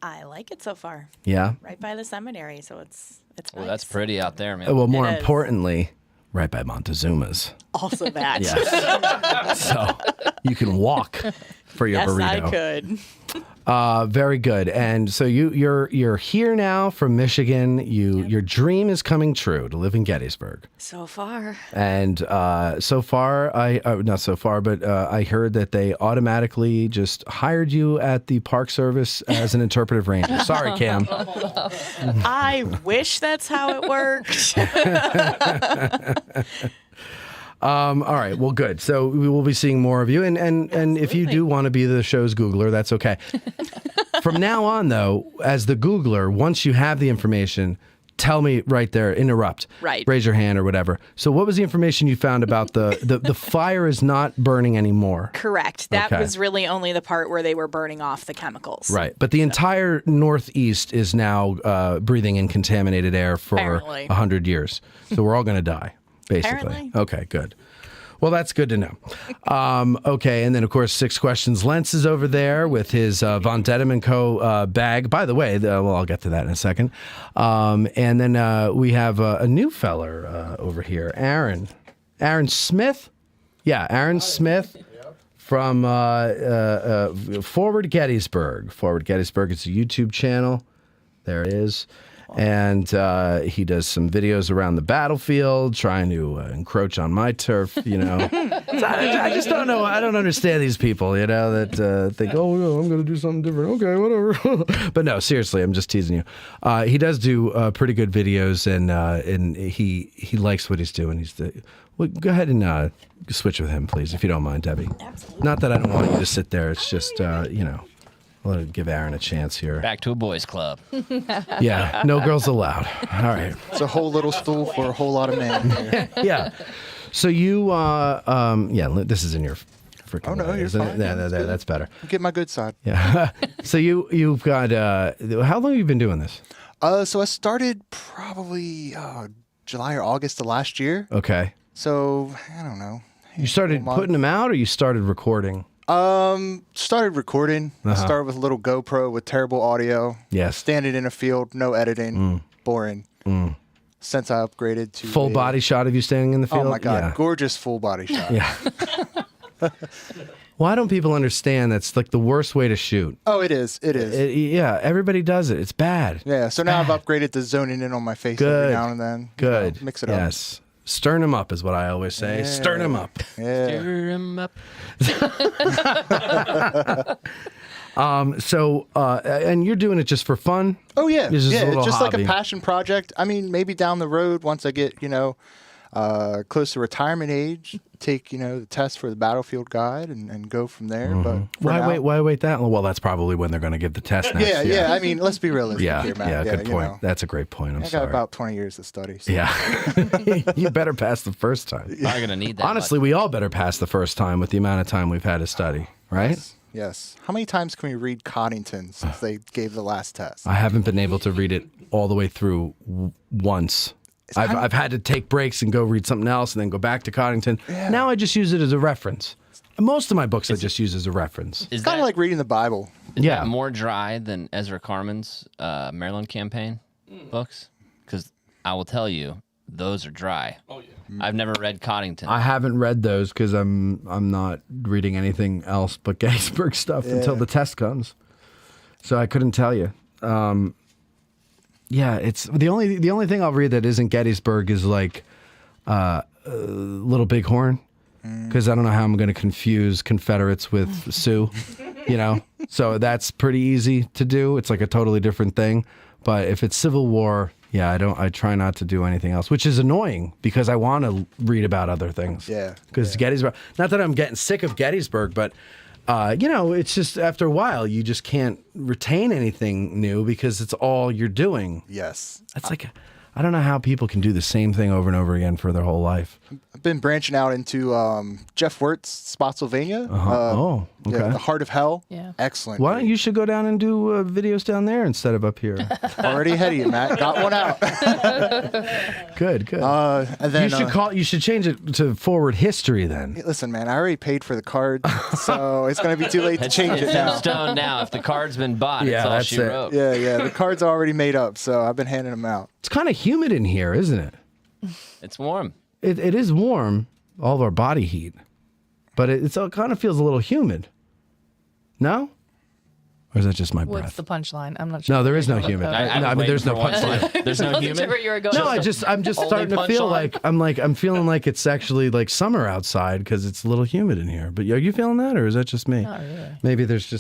I like it so far. Yeah? Right by the seminary, so it's Well, nice. that's pretty out there, man. Well, more It is. importantly, right by Montezuma's. Also that. Yes. So you can walk for your burrito. Yes, I could. Very good. And so you're here now from Michigan. Your dream is coming true to live in Gettysburg. So far. And so far, not so far, but I heard that they automatically just hired you at the Park Service as an interpretive ranger. Sorry, Cam. I wish that's how it worked. All right. Well, good. So we will be seeing more of you. And if you do want to be the show's Googler, that's okay. From now on, though, as the Googler, once you have the information, tell me right there, interrupt. Right. Raise your hand or whatever. So what was the information you found about the fire is not burning anymore? Correct. That Okay. was really only the part where they were burning off the chemicals. Right. But the entire Northeast is now breathing in contaminated air for Apparently. 100 years. So we're all going to die, basically. Apparently. Okay, good. Well, that's good to know. Okay, and then, of course, 6 Questions. Lentz is over there with his Von Dedeman Co. Bag. By the way, well, I'll get to that in a second. And then we have a new feller over here, Aaron. Aaron Smith? Yeah, Aaron Smith from Forward Gettysburg. Forward Gettysburg, it's a YouTube channel. There it is. And he does some videos around the battlefield, trying to encroach on my turf, So I just don't know. I don't understand these people, that think, oh, I'm going to do something different. Okay, whatever. But no, seriously, I'm just teasing you. He does do pretty good videos, and he likes what he's doing. Well, go ahead and switch with him, please, if you don't mind, Debbie. Absolutely. Not that I don't want you to sit there. It's just, I'll give Aaron a chance here. Back to a boys' club. Yeah, no girls allowed. All right. It's a whole little stool for a whole lot of men here. Yeah. So you, this is in your freaking. Oh no, way, you're isn't it? fine. Yeah, that's better. Get my good side. Yeah. So you've got. How long have you been doing this? So I started probably July or August of last year. Okay. So I don't know. You started putting them out, or you started recording? Started recording. I started with a little GoPro with terrible audio. Yes. Standing in a field, no editing, boring. Since I upgraded to Full body shot of you standing in the field. Oh my God, Yeah. gorgeous full body shot. Yeah. Why don't people understand that's like the worst way to shoot? Oh, it is. It is. Yeah, everybody does it. It's bad. Yeah. So now I've upgraded to zoning in on my face every now and then. Good. Mix it up. Yes. Stern them up is what I always say. Yeah. Stern them up. Yeah. Stir 'em up. And you're doing it just for fun? Oh yeah. It's just a little It's just like hobby. a passion project. I mean, maybe down the road, once I get, close to retirement age, take, the test for the battlefield guide and go from there. But for now- Why wait that long? Well, that's probably when they're going to give the test next. Yeah. I mean, let's be realistic here, Matt. Good point. That's a great point. I'm I sorry. got about 20 years to study. So. Yeah. You better pass the first time. I'm going to need that. Honestly, we all better pass the first time with the amount of time we've had to study, right? Yes. How many times can we read Coddington since they gave the last test? I haven't been able to read it all the way through once. I've had to take breaks and go read something else and then go back to Coddington. Yeah. Now I just use it as a reference. Most of my books I just use as a reference. It's kind of like reading the Bible. Is that more dry than Ezra Carmen's Maryland campaign books? Because I will tell you, those are dry. Oh yeah. I've never read Coddington. I haven't read those because I'm not reading anything else but Gettysburg stuff until the test comes. So I couldn't tell you. It's the only thing I'll read that isn't Gettysburg is like Little Bighorn, because I don't know how I'm going to confuse Confederates with Sioux, So that's pretty easy to do. It's like a totally different thing. But if it's Civil War, I try not to do anything else, which is annoying because I want to read about other things. Yeah. Because Gettysburg, not that I'm getting sick of Gettysburg, but it's just after a while you just can't retain anything new because it's all you're doing. Yes. That's like, I don't know how people can do the same thing over and over again for their whole life. I've been branching out into Jeff Wirt's Spotsylvania. Okay. The Heart of Hell. Yeah. Excellent. Why don't you should go down and do videos down there instead of up here? Already ahead of you, Matt. Got one out. Good. And then, you should change it to Forward History then. Listen, man, I already paid for the card, so it's going to be too late to change it It's now. in stone now. If the card's been bought, it's all she wrote. Yeah. The card's already made up, so I've been handing them out. It's kind of humid in here, isn't it? It's warm. It is warm, all of our body heat, but it kind of feels a little humid. No? Or is that just my What's breath? the punchline? I'm not sure. No, there is no humid. I mean, there's no for one. punchline. There's no I wasn't humid? sure where you were going. No, I'm just Only starting to feel punchline? like I'm feeling like it's actually like summer outside because it's a little humid in here. But are you feeling that, or is that just me? Not really. Maybe there's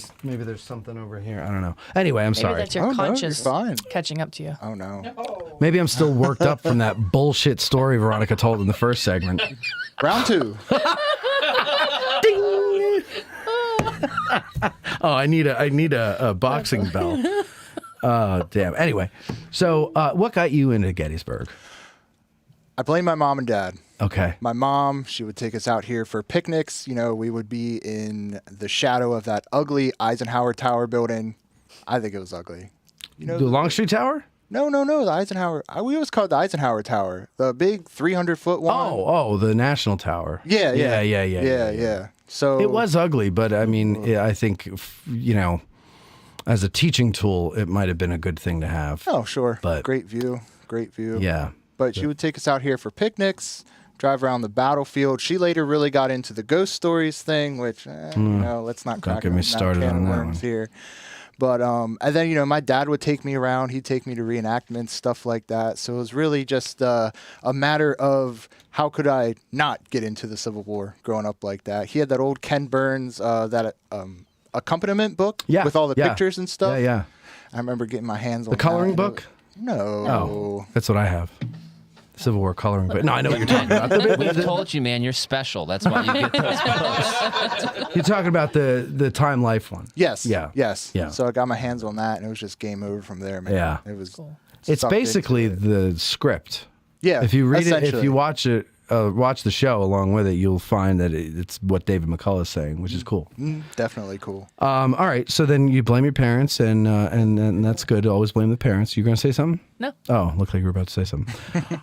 something over here. I don't know. Anyway, I'm Maybe sorry. that's your Oh, no, conscience you're fine. catching up to you. Oh, no. Maybe I'm still worked up from that bullshit story Veronica told in the first segment. Round 2. Oh, I need a boxing bell. Oh, damn. Anyway, so what got you into Gettysburg? I blame my mom and dad. Okay. My mom, she would take us out here for picnics. You know, we would be in the shadow of that ugly Eisenhower Tower building. I think it was ugly. You know, The Longstreet Tower? No, the Eisenhower. We always call it the Eisenhower Tower. The big 300-foot one. Oh, the National Tower. Yeah. So it was ugly, but I mean, I think, you know, as a teaching tool, it might have been a good thing to have. Oh, sure. But great view. Yeah. But she would take us out here for picnics, drive around the battlefield. She later really got into the ghost stories thing, which, you know, let's not crack get me started on that one. Here. But, and then, you know, my dad would take me around. He'd take me to reenactments, stuff like that. So it was really just a matter of how could I not get into the Civil War growing up like that. He had that old Ken Burns, that accompaniment book with all the pictures and stuff. Yeah. I remember getting my hands on The coloring that. book? No. Oh, that's what I have. Civil War coloring book. No, I know what you're talking about. We've told you, man, you're special. That's why you get those books. You're talking about the Time Life one. Yes. Yeah. Yes. Yeah. So I got my hands on that, and it was just game over from there, man. Yeah. It was. It's sucked basically into the script. Yeah. If you read it, if essentially. you watch it, watch the show along with it, you'll find that it's what David McCullough is saying, which is cool. Definitely cool. All right. So then you blame your parents, and that's good. Always blame the parents. You going to say something? No. Oh, looked like you were about to say something.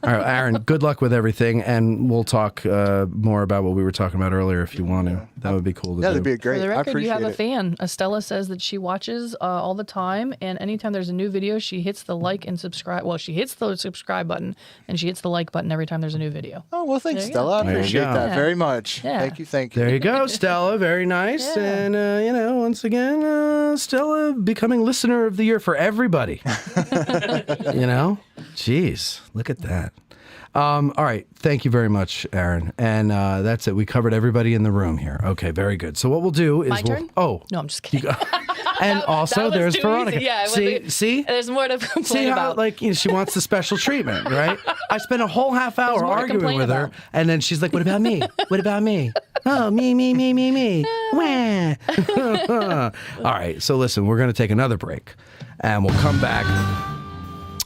All right, Aaron, good luck with everything, and we'll talk more about what we were talking about earlier if you want to. That would be cool to do. That'd be great. For the I record, you appreciate have a it. fan. Estella says that she watches all the time, and anytime there's a new video, she hits the like and subscribe. Well, she hits the subscribe button, and she hits the like button every time there's a new video. Oh, well, thanks, There you Stella. I go. appreciate There you that go. very much. Yeah. Thank you. There you go, Stella. Very nice. Yeah. And, you know, once again, Stella becoming listener of the year for everybody. You know? Jeez, look at that. All right. Thank you very much, Aaron. And that's it. We covered everybody in the room here. Okay, very good. So what we'll do is My turn? Oh. No, I'm just kidding. And also That was there's too Veronica. easy. Yeah, see? There's more to complain See how, about. like, you know, she wants the special treatment, right? I spent a whole half hour There's more to arguing complain with her, about. and then she's like, what about me? What about me? Oh, me. Wah. All right, so listen, we're going to take another break, and we'll come back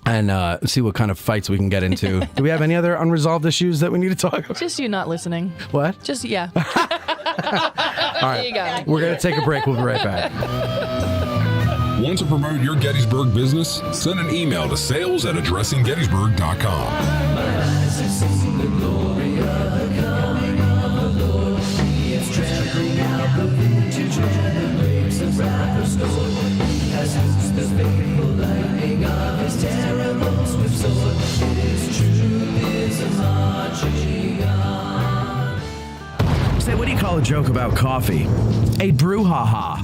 and see what kind of fights we can get into. Do we have any other unresolved issues that we need to talk about? Just you not listening. What? Just, yeah. All right, There you go. we're going to take a break. We'll be right back. Want to promote your Gettysburg business? Send an email to sales@addressinggettysburg.com. Say, what do you call a joke about coffee? A brouhaha.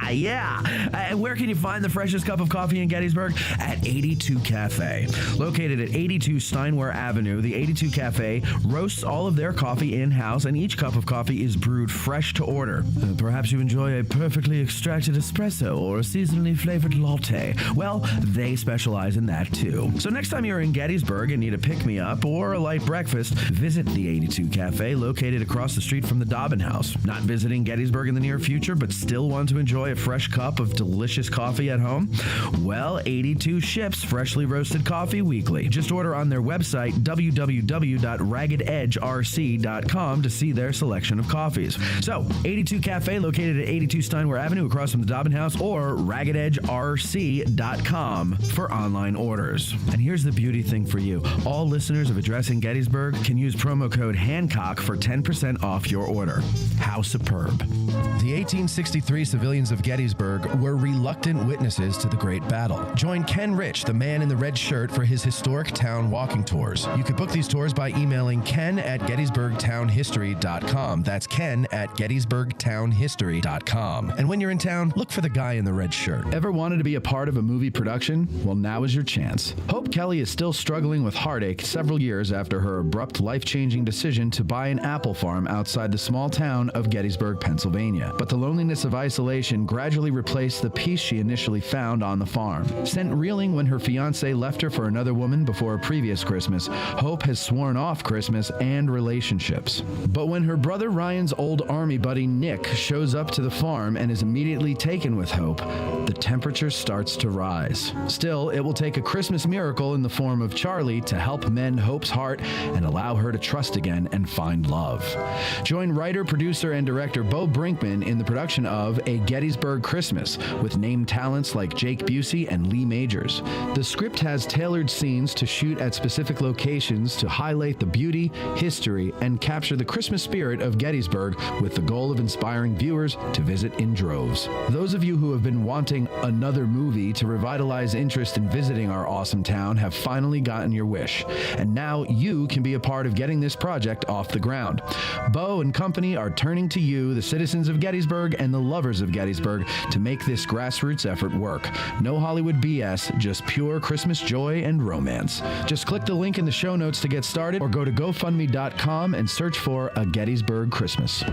Yeah. And where can you find the freshest cup of coffee in Gettysburg? At 82 Cafe. Located at 82 Steinware Avenue, the 82 Cafe roasts all of their coffee in-house, and each cup of coffee is brewed fresh to order. Perhaps you enjoy a perfectly extracted espresso or a seasonally flavored latte. Well, they specialize in that too. So next time you're in Gettysburg and need a pick-me-up or a light breakfast, visit the 82 Cafe located across the street from the Dobbin House. Not visiting Gettysburg in the near future, but still want to enjoy a fresh cup of delicious coffee at home? Well, 82 ships freshly roasted coffee weekly. Just order on their website, www.raggededgerc.com, to see their selection of coffees. So, 82 Cafe located at 82 Steinware Avenue across from the Dobbin House, or raggededgerc.com for online orders. And here's the beauty thing for you. All listeners of Addressing Gettysburg can use promo code Hancock for 10% off your order. How superb. The 1863 civilians of Gettysburg were reluctant witnesses to the Great Battle. Join Ken Rich, the man in the red shirt, for his historic town walking tours. You can book these tours by emailing ken@gettysburgtownhistory.com. That's ken@gettysburgtownhistory.com. And when you're in town, look for the guy in the red shirt. Ever wanted to be a part of a movie production? Well, now is your chance. Hope Kelly is still struggling with heartache several years after her abrupt, life-changing decision to buy an apple farm outside the small town of Gettysburg, Pennsylvania. But the loneliness of isolation gradually replace the peace she initially found on the farm. Sent reeling when her fiance left her for another woman before a previous Christmas, Hope has sworn off Christmas and relationships. But when her brother Ryan's old army buddy Nick shows up to the farm and is immediately taken with Hope, the temperature starts to rise. Still, it will take a Christmas miracle in the form of Charlie to help mend Hope's heart and allow her to trust again and find love. Join writer, producer, and director Bo Brinkman in the production of A Gettysburg Christmas with named talents like Jake Busey and Lee Majors. The script has tailored scenes to shoot at specific locations to highlight the beauty, history, and capture the Christmas spirit of Gettysburg with the goal of inspiring viewers to visit in droves. Those of you who have been wanting another movie to revitalize interest in visiting our awesome town have finally gotten your wish. And now you can be a part of getting this project off the ground. Bo and company are turning to you, the citizens of Gettysburg and the lovers of Gettysburg, to make this grassroots effort work. No Hollywood BS, just pure Christmas joy and romance. Just click the link in the show notes to get started or go to GoFundMe.com and search for A Gettysburg Christmas.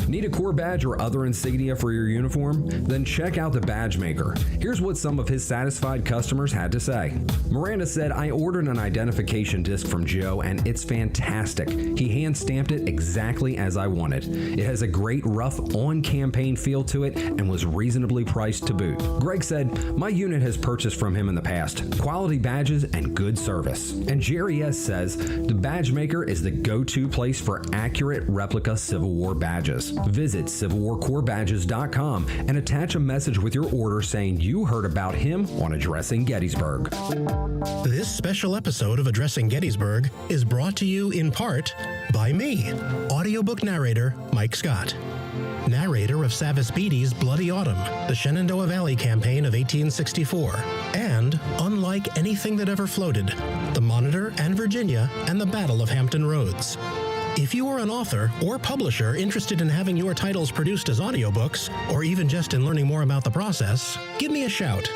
Need a Corps badge or other insignia for your uniform? Then check out the Badge Maker. Here's what some of his satisfied customers had to say. Miranda said, "I ordered an identification disc from Joe and it's fantastic. He hand stamped it exactly as I wanted. It has a great rough on-campaign feel to it and was reasonably priced to boot." Greg said, "My unit has purchased from him in the past. Quality badges and good service." And Jerry S. says, "The Badge Maker is the go-to place for accurate replica Civil War badges. Visit CivilWarCorpsBadges.com and attach a message with your order saying you heard about him on Addressing Gettysburg." This special episode of Addressing Gettysburg is brought to you in part by me, audiobook narrator Mike Scott. Narrator of Savis Beatty's Bloody Autumn, the Shenandoah Valley Campaign of 1864, and Unlike Anything That Ever Floated, the Monitor and Virginia and the Battle of Hampton Roads. If you are an author or publisher interested in having your titles produced as audiobooks, or even just in learning more about the process, give me a shout.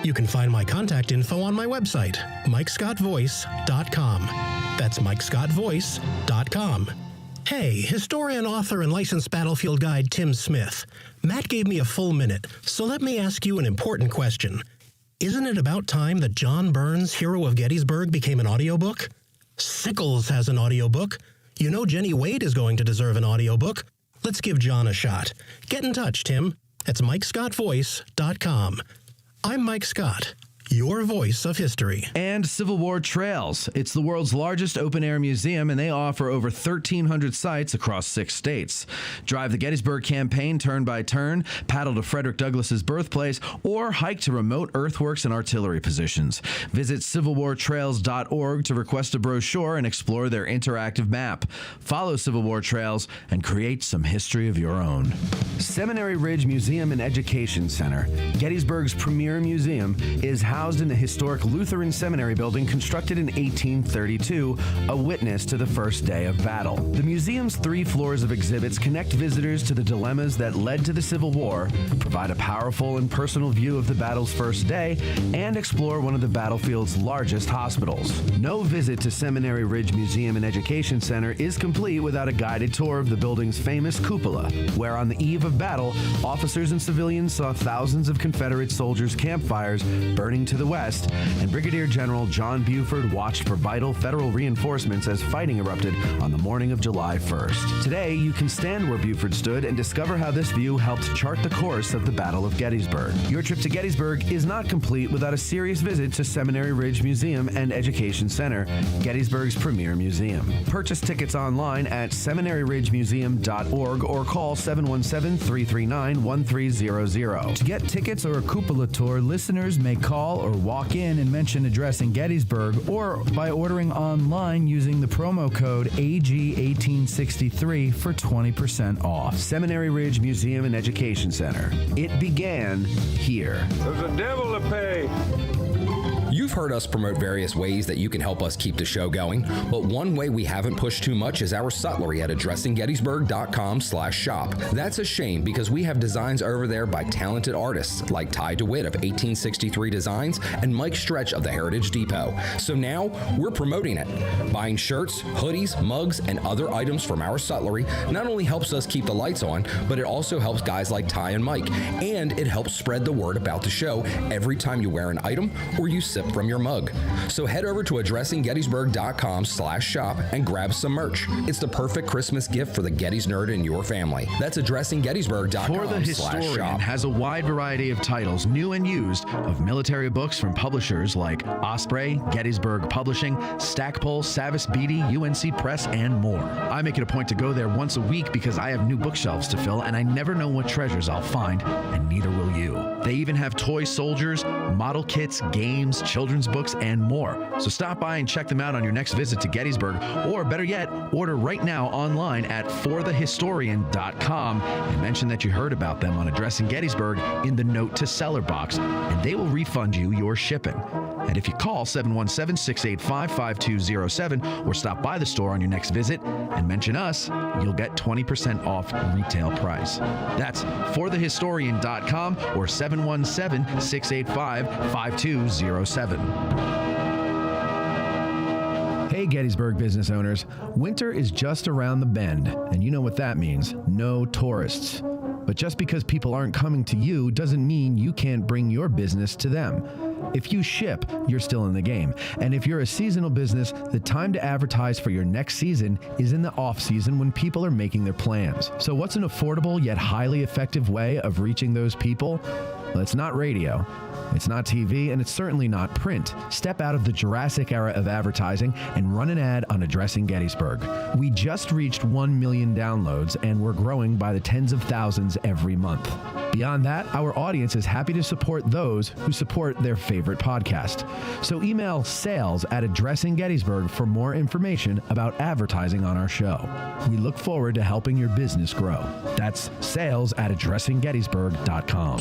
You can find my contact info on my website, MikeScottVoice.com. That's MikeScottVoice.com. Hey, historian, author, and licensed battlefield guide Tim Smith. Matt gave me a full minute, so let me ask you an important question. Isn't it about time that John Burns' Hero of Gettysburg became an audiobook? Sickles has an audiobook. You know Jenny Wade is going to deserve an audiobook. Let's give John a shot. Get in touch, Tim. That's MikeScottVoice.com. I'm Mike Scott, your voice of history. And Civil War Trails. It's the world's largest open-air museum, and they offer over 1,300 sites across 6 states. Drive the Gettysburg campaign turn by turn, paddle to Frederick Douglass's birthplace, or hike to remote earthworks and artillery positions. Visit CivilWarTrails.org to request a brochure and explore their interactive map. Follow Civil War Trails and create some history of your own. Seminary Ridge Museum and Education Center, Gettysburg's premier museum, is housed in the historic Lutheran Seminary building constructed in 1832, a witness to the first day of battle. The museum's 3 floors of exhibits connect visitors to the dilemmas that led to the Civil War, provide a powerful and personal view of the battle's first day, and explore one of the battlefield's largest hospitals. No visit to Seminary Ridge Museum and Education Center is complete without a guided tour of the building's famous cupola, where on the eve of battle, officers and civilians saw thousands of Confederate soldiers' campfires burning to the west, and Brigadier General John Buford watched for vital federal reinforcements as fighting erupted on the morning of July 1st. Today, you can stand where Buford stood and discover how this view helped chart the course of the Battle of Gettysburg. Your trip to Gettysburg is not complete without a serious visit to Seminary Ridge Museum and Education Center, Gettysburg's premier museum. Purchase tickets online at seminaryridgemuseum.org or call 717-339-1300. To get tickets or a cupola tour, listeners may call or walk in and mention Addressing Gettysburg, or by ordering online using the promo code AG1863 for 20% off. Seminary Ridge Museum and Education Center. It began here. There's a devil to pay. You You've heard us promote various ways that you can help us keep the show going, but one way we haven't pushed too much is our sutlery at addressinggettysburg.com/shop. That's a shame because we have designs over there by talented artists like Ty DeWitt of 1863 Designs and Mike Stretch of the Heritage Depot. So now we're promoting it. Buying shirts, hoodies, mugs, and other items from our sutlery not only helps us keep the lights on, but it also helps guys like Ty and Mike, and it helps spread the word about the show every time you wear an item or you sip from your mug. So head over to addressinggettysburg.com/shop and grab some merch. It's the perfect Christmas gift for the Gettys nerd in your family. That's addressinggettysburg.com/shop. For the Historian has a wide variety of titles, new and used, of military books from publishers like Osprey, Gettysburg Publishing, Stackpole, Savas Beatty, UNC Press, and more. I make it a point to go there once a week because I have new bookshelves to fill and I never know what treasures I'll find, and neither will you. They even have toy soldiers, model kits, games, children's books, and more. So stop by and check them out on your next visit to Gettysburg, or better yet, order right now online at forthehistorian.com and mention that you heard about them on Addressing Gettysburg in the Note to Seller box, and they will refund you your shipping. And if you call 717-685-5207 or stop by the store on your next visit and mention us, you'll get 20% off retail price. That's forthehistorian.com or 717-685-5207. Hey, Gettysburg business owners. Winter is just around the bend, and you know what that means. No tourists. But just because people aren't coming to you doesn't mean you can't bring your business to them. If you ship, you're still in the game. And if you're a seasonal business, the time to advertise for your next season is in the off season when people are making their plans. So what's an affordable yet highly effective way of reaching those people? Well, it's not radio. It's not TV, and it's certainly not print. Step out of the Jurassic era of advertising and run an ad on Addressing Gettysburg. We just reached 1 million downloads, and we're growing by the tens of thousands every month. Beyond that, our audience is happy to support those who support their favorite podcast. So email sales@addressinggettysburg for more information about advertising on our show. We look forward to helping your business grow. That's sales@addressinggettysburg.com.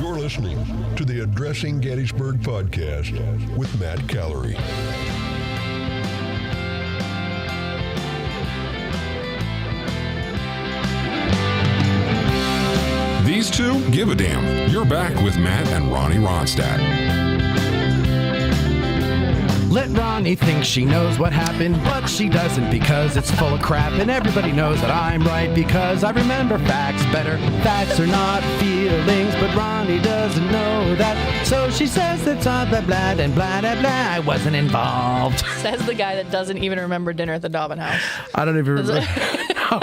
You're listening to the Addressing Gettysburg podcast with Matt Callery. These two give a damn. You're back with Matt and Ronnie Ronstadt. Let Ronnie think she knows what happened, but she doesn't because it's full of crap. And everybody knows that I'm right because I remember facts better. Facts are not feelings, but Ronnie doesn't know that. So she says that's all blah blah and blah blah blah. I wasn't involved. Says the guy that doesn't even remember dinner at the Dobbin house. I don't even remember.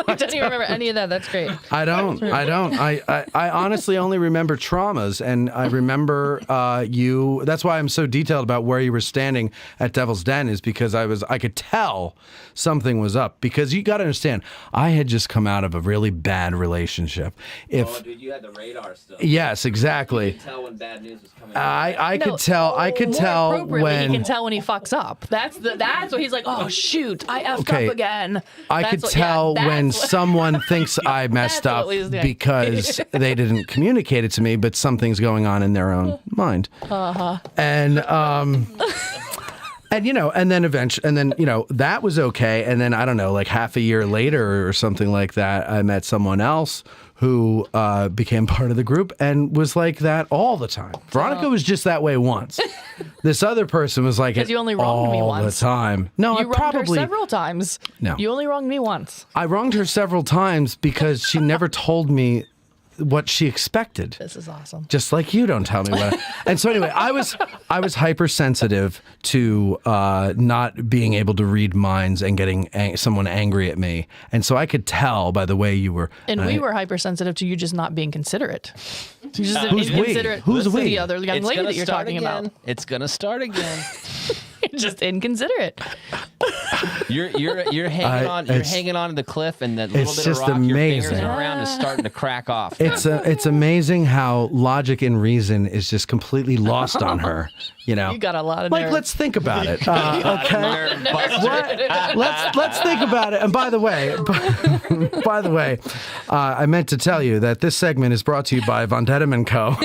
He doesn't even remember any of that. That's great. I don't. I honestly only remember traumas, and I remember you. That's why I'm so detailed about where you were standing at Devil's Den, is because I could tell something was up. Because you got to understand, I had just come out of a really bad relationship. Dude, you had the radar still. Yes, exactly. You could tell when bad news was coming. I could tell when he can tell when he fucks up. That's what he's like. Oh shoot, I effed up again. I could tell when someone thinks I messed up because they didn't communicate it to me, but something's going on in their own mind. And then eventually, that was okay. And then I don't know, like half a year later or something like that, I met someone else who became part of the group and was like that all the time. Veronica was just that way once. This other person was like it you only wronged me all once. the time. No, you wronged her several times. No. You only wronged me once. I wronged her several times because she never told me what she expected. This is awesome. Just like you don't tell me what. And so anyway, I was hypersensitive to not being able to read minds and getting someone angry at me. And so I could tell by the way you were. And we were hypersensitive to you just not being considerate. You just Who's we? inconsiderate Who's to we? the other young lady that you're talking about. It's gonna start again. Just inconsiderate. You're hanging on to the cliff, and that little it's bit of just rock your fingers amazing. are around is starting to crack off. It's amazing how logic and reason is just completely lost on her. You know, You got a lot of like nerve. let's think about it. Okay, let's think about it. And by the way, I meant to tell you that this segment is brought to you by Von Dettem & Co.,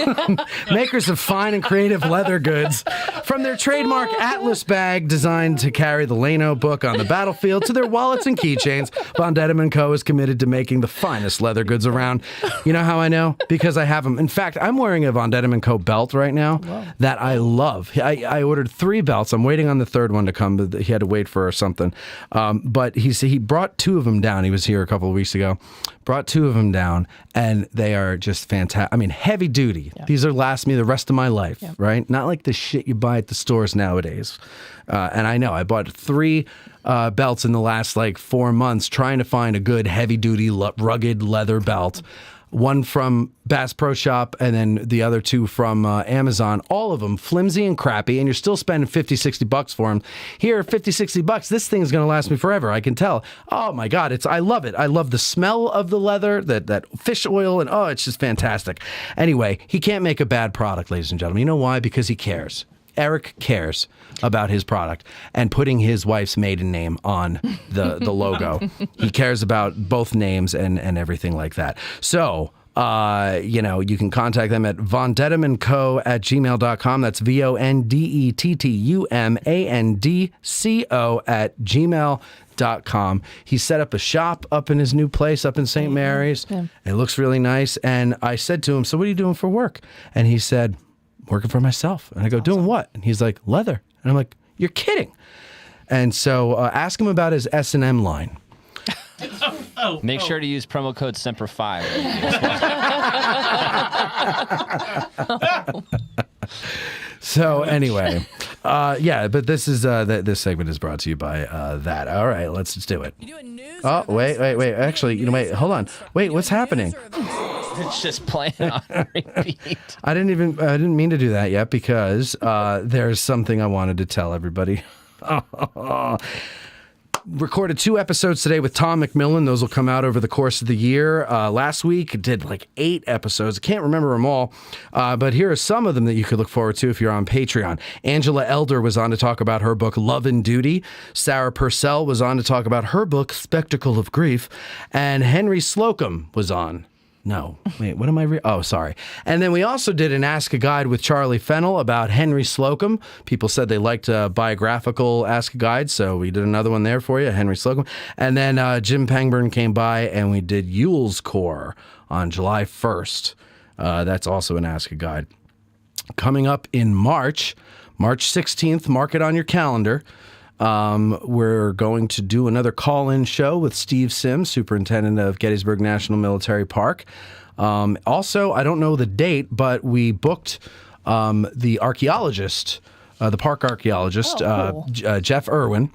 makers of fine and creative leather goods. From their trademark Atlas bag designed to carry the Lano book on the battlefield to their wallets and keychains, Von Dettem & Co. is committed to making the finest leather goods around. You know how I know? Because I have them. In fact, I'm wearing a Von Dettem & Co. belt right now that I love. I ordered 3 belts. I'm waiting on the third one to come. But he had to wait for something. But he brought 2 of them down. He was here a couple of weeks ago. Brought 2 of them down, and they are just fantastic. I mean, heavy duty. Yeah. These are last me the rest of my life, right? Not like the shit you buy at the stores nowadays. And I know I bought 3 belts in the last 4 months trying to find a good heavy duty rugged leather belt. One from Bass Pro Shop and then the other 2 from Amazon. All of them flimsy and crappy, and you're still spending $50-$60 for them. Here, $50-$60, this thing's going to last me forever. I can tell. Oh my God, I love it. I love the smell of the leather, that fish oil, and it's just fantastic. Anyway, he can't make a bad product, ladies and gentlemen. You know why? Because he cares. Eric cares about his product and putting his wife's maiden name on the logo. He cares about both names and everything like that. So, you can contact them at vondettumandco@gmail.com. That's VONDETTUMANDCO@gmail.com. He set up a shop up in his new place up in St. Mary's. Yeah. It looks really nice. And I said to him, so what are you doing for work? And he said, working for myself. And I go, doing what? And he's like, leather. And I'm like, you're kidding. And so ask him about his S&M line. Make sure to use promo code SEMPER5. So anyway, but this is this segment is brought to you by that. All right, let's do it. Oh, wait. Actually, wait, hold on. Wait, what's happening? It's just playing on repeat. I didn't mean to do that yet because there's something I wanted to tell everybody. Recorded 2 episodes today with Tom McMillan. Those will come out over the course of the year. Last week, did 8 episodes. I can't remember them all, but here are some of them that you could look forward to if you're on Patreon. Angela Elder was on to talk about her book, Love and Duty. Sarah Purcell was on to talk about her book, Spectacle of Grief. And Henry Slocum was on. No, wait, what am I sorry. And then we also did an Ask a Guide with Charlie Fennell about Henry Slocum. People said they liked biographical Ask a Guide, so we did another one there for you, Henry Slocum. And then Jim Pangburn came by and we did Yule's Corps on July 1st. That's also an Ask a Guide. Coming up in March 16th, mark it on your calendar. We're going to do another call-in show with Steve Sims, superintendent of Gettysburg National Military Park. Also, I don't know the date, but we booked the archaeologist, the park archaeologist, Jeff Irwin,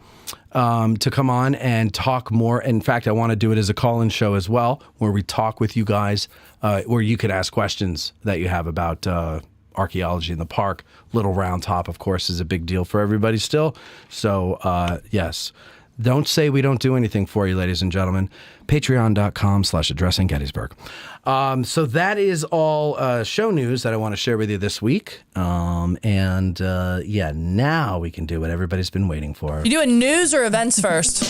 to come on and talk more. In fact, I want to do it as a call-in show as well, where we talk with you guys, where you can ask questions that you have about archaeology in the park. Little Round Top, of course, is a big deal for everybody still. So, yes. Don't say we don't do anything for you, ladies and gentlemen. Patreon.com/Addressing Gettysburg. So that is all show news that I want to share with you this week. Now we can do what everybody's been waiting for. You doing news or events first?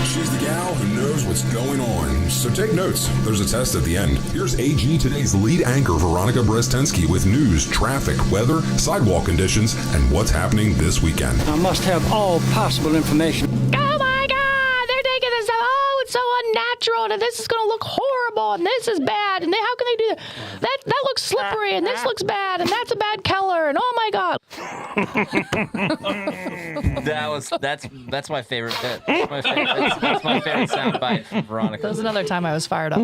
She's the gal who knows what's going on. So take notes. There's a test at the end. Here's AG Today's lead anchor, Veronica Brestensky, with news, traffic, weather, sidewalk conditions, and what's happening this weekend. I must have all possible information. Oh my God, they're taking this stuff. Oh, it's so unnatural, and this is going to look horrible, and this is bad, and how can they do that? That looks slippery, and this looks bad, and that's a bad color, and oh my God. That's my favorite bit. That's my favorite sound bite from Veronica. That was another time I was fired up.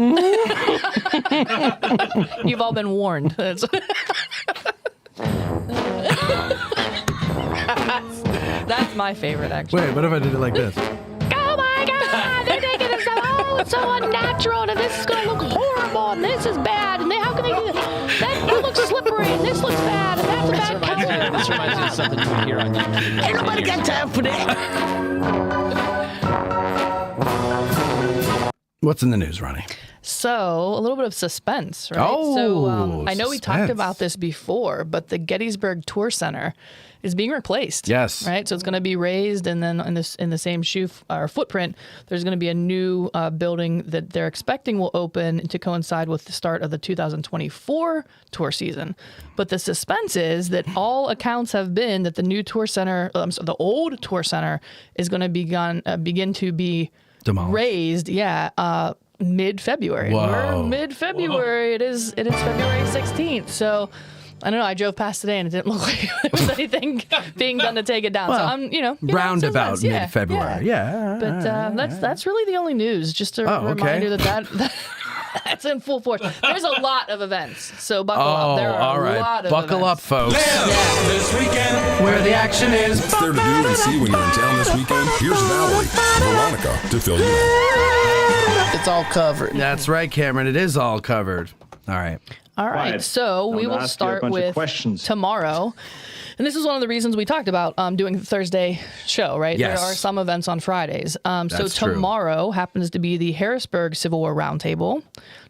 You've all been warned. That's my favorite, actually. Wait, what if I did it like this? Oh my God, they're taking this stuff. Oh, it's so unnatural, and this is going to look horrible, and this is bad, and how can they do that? That looks slippery, and this looks bad, and that's a bad color. This reminds me of something you would hear on YouTube. Ain't nobody got time for that. What's in the news, Ronnie? So, a little bit of suspense, right? Oh, so, I know we talked suspense. about this before, but the Gettysburg Tour Center is being replaced. Yes. Right? So, it's going to be raised, and then in the same footprint, there's going to be a new building that they're expecting will open to coincide with the start of the 2024 tour season. But the suspense is that all accounts have been that the new tour center, the old tour center, is going to begin to be demolished. Raised, mid-February. Whoa. We're mid-February. It is February 16th. So I don't know. I drove past today and it didn't look like there was anything being done to take it down. Well, so I'm, roundabout yeah, mid-February. Yeah. But that's really the only news. Just a reminder that that's in full force. There's a lot of events, so buckle up. There are all right. a lot of Buckle events. up, folks. This weekend, where the action is. What's there to do and see when you're in town this weekend? Here's Valerie, Veronica, to fill you in. It's all covered. That's right, Cameron. It is all covered. All right. All right, Quiet. so we Don't will ask you a start bunch of with questions. tomorrow. And this is one of the reasons we talked about doing the Thursday show, right? Yes. There are some events on Fridays. So That's true. tomorrow happens to be the Harrisburg Civil War Roundtable.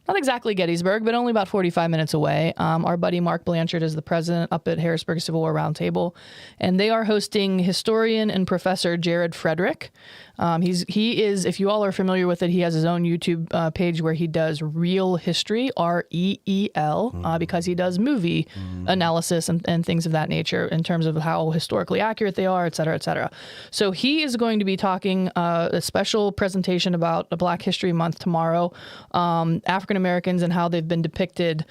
Not exactly Gettysburg, but only about 45 minutes away. Our buddy Mark Blanchard is the president up at Harrisburg Civil War Roundtable. And they are hosting historian and professor Jared Frederick. He is, if you all are familiar with it, he has his own YouTube page where he does Real History, REEL, because he does movie analysis and things of that nature in terms of how historically accurate they are, et cetera, et cetera. So he is going to be talking a special presentation about Black History Month tomorrow, African Americans and how they've been depicted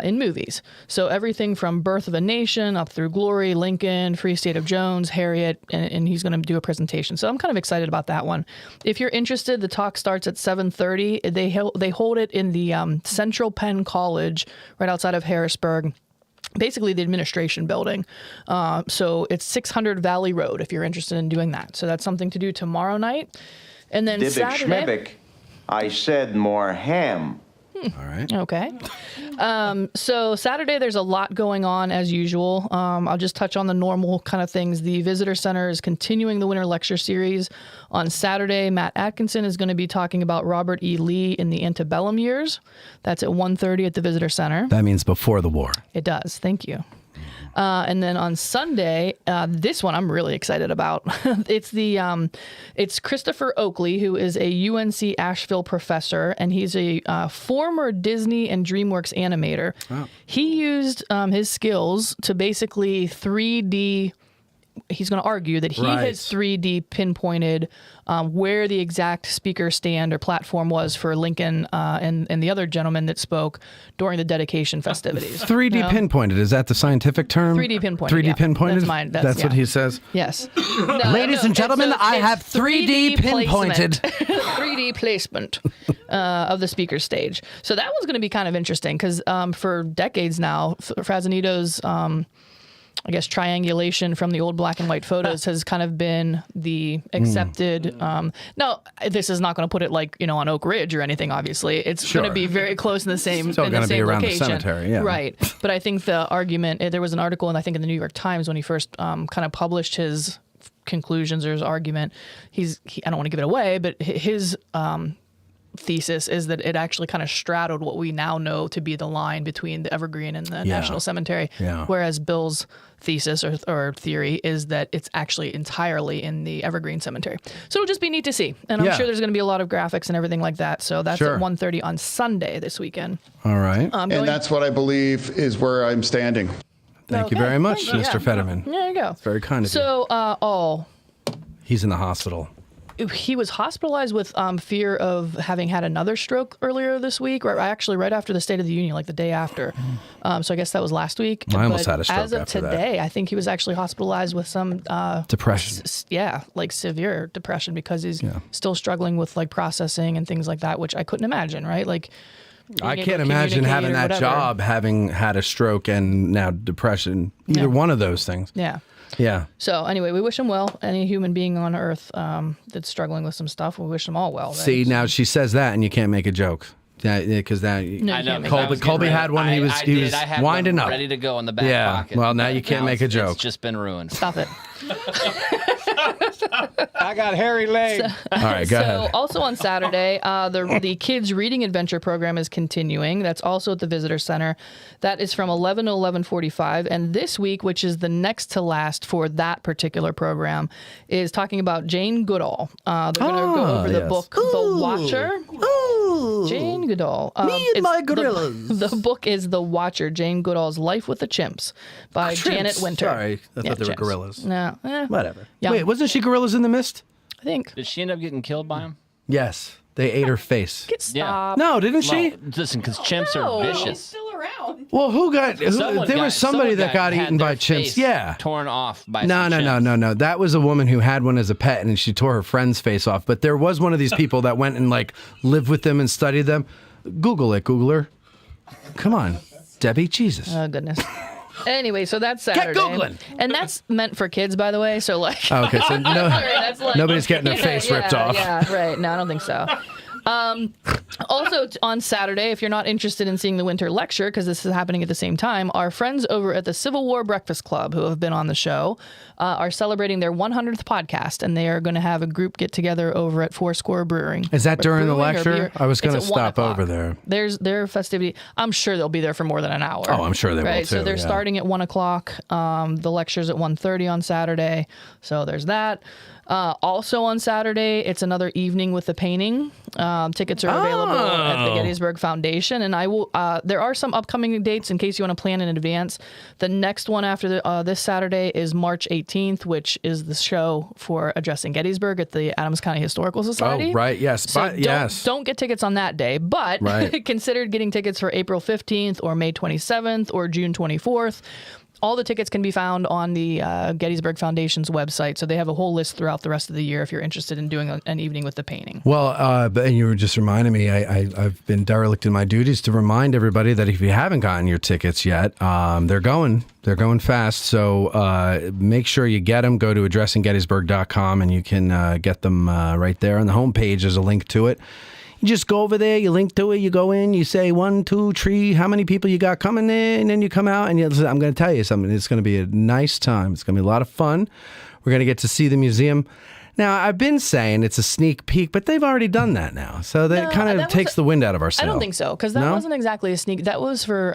in movies. So everything from Birth of a Nation up through Glory, Lincoln, Free State of Jones, Harriet, and he's going to do a presentation. So I'm kind of excited about that one. If you're interested, the talk starts at 7:30. They hold it in the Central Penn College right outside of Harrisburg. Basically the administration building. So it's 600 Valley Road if you're interested in doing that. So that's something to do tomorrow night. And then Dybbuk Saturday. schmibbick. I said more ham. All right. Okay. So Saturday, there's a lot going on as usual. I'll just touch on the normal kind of things. The Visitor Center is continuing the winter lecture series. On Saturday, Matt Atkinson is going to be talking about Robert E. Lee in the antebellum years. That's at 1:30 at the Visitor Center. That means before the war. It does. Thank you. And then on Sunday, this one I'm really excited about. It's Christopher Oakley, who is a UNC Asheville professor, and he's a former Disney and DreamWorks animator. Oh. He used his skills to basically 3D. He's going to argue that he has 3D pinpointed where the exact speaker stand or platform was for Lincoln and the other gentleman that spoke during the dedication festivities. 3D pinpointed. Is that the scientific term? 3D pinpointed. 3D yeah. pinpointed? That's mine. That's what he says? Yes. Ladies and gentlemen, I have 3D pinpointed. 3D placement of the speaker stage. So that one's going to be kind of interesting because for decades now, Frazanito's I guess triangulation from the old black and white photos has kind of been the accepted. Now, this is not going to put it like on Oak Ridge or anything. Obviously, it's going to be very close in the same. Still going to be around location. the cemetery, yeah. Right. But I think the argument there was an article, and I think in the New York Times when he first kind of published his conclusions or his argument. I don't want to give it away, but his thesis is that it actually kind of straddled what we now know to be the line between the Evergreen and the National Cemetery, whereas Bill's thesis or theory is that it's actually entirely in the Evergreen Cemetery. So it'll just be neat to see, and I'm sure there's going to be a lot of graphics and everything like that. So that's at 1:30 on Sunday this weekend. All right. And that's what I believe is where I'm standing. Thank you very much, Mr. Fetterman. There you go. It's very kind of you. So, he's in the hospital. He was hospitalized with fear of having had another stroke earlier this week, or actually right after the State of the Union, like the day after. So I guess that was last week. I almost had a stroke as of after today, I think he was actually hospitalized with some depression. Like severe depression because he's still struggling with like processing and things like that, which I couldn't imagine, right? Like I can't imagine having that job, having had a stroke and now depression. Either one of those things. Yeah. Yeah. So anyway, we wish him well. Any human being on Earth that's struggling with some stuff, we wish them all well. Right? See, now she says that and you can't make a joke. Because No, you can't make Colby, that. Colby had one. He was I had winding one up. ready to go in the back Yeah. pocket. Well, now you but can't make a joke. It's just been ruined. Stop it. I got hairy legs. All right, go ahead. Also on Saturday, the kids reading adventure program is continuing. That's also at the visitor center. That is from 11 to 11:45. And this week, which is the next to last for that particular program, is talking about Jane Goodall. They're going to go over the book, The Watcher. Jane Goodall. Me and my gorillas. The book is The Watcher, Jane Goodall's Life with the Chimps by Janet Winter. Sorry, I thought they were chimps. gorillas. No. Whatever. Yeah. Wait, wasn't she Gorillas in the Mist? I think. Did she end up getting killed by him? Yes. They ate her face. Stop. No, didn't she? Well, listen, because chimps No. are He's vicious. Still around. Well, who got? Someone There got- was somebody someone that got had eaten their by chimps. face Yeah. torn off by No, some no, no, chimps. no, no. That was a woman who had one as a pet, and she tore her friend's face off. But there was one of these people that went and like lived with them and studied them. Google it, Googler. Come on, Debbie. Jesus. Oh, goodness. Anyway, so that's Saturday. Googling. And that's meant for kids, by the way. So, like. Oh, okay, so no- that's like- nobody's getting their face ripped off. Yeah, right. No, I don't think so. Also on Saturday, if you're not interested in seeing the winter lecture, because this is happening at the same time, our friends over at the Civil War Breakfast Club, who have been on the show, are celebrating their 100th podcast, and they are going to have a group get together over at Foursquare Brewing. Is that during the Brewing or lecture? beer. I was going to It's at 1 stop o'clock. over there. There's their festivity. I'm sure they'll be there for more than an hour. Oh, I'm sure they will, right? So too, they're yeah. starting at 1 o'clock. The lecture's at 1:30 on Saturday. So there's that. Also on Saturday, it's another evening with the painting. Tickets are available at the Gettysburg Foundation, and I will. There are some upcoming dates in case you want to plan in advance. The next one after this Saturday is March 18th, which is the show for Addressing Gettysburg at the Adams County Historical Society. Oh, right, yes, So but yes. don't get tickets on that day, but Right. consider getting tickets for April 15th or May 27th or June 24th. All the tickets can be found on the Gettysburg Foundation's website, so they have a whole list throughout the rest of the year if you're interested in doing an evening with the painting. Well, and you were just reminding me, I've been derelict in my duties to remind everybody that if you haven't gotten your tickets yet, they're going fast. So make sure you get them. Go to addressinggettysburg.com and you can get them right there on the homepage. There's a link to it. You just go over there, you link to it, you go in, you say 1, 2, 3, how many people you got coming in, and then you come out, and I'm going to tell you something. It's going to be a nice time. It's going to be a lot of fun. We're going to get to see the museum. Now, I've been saying it's a sneak peek, but they've already done that now. So that kind of takes the wind out of our sail. I don't think so, because that wasn't exactly a sneak. That was for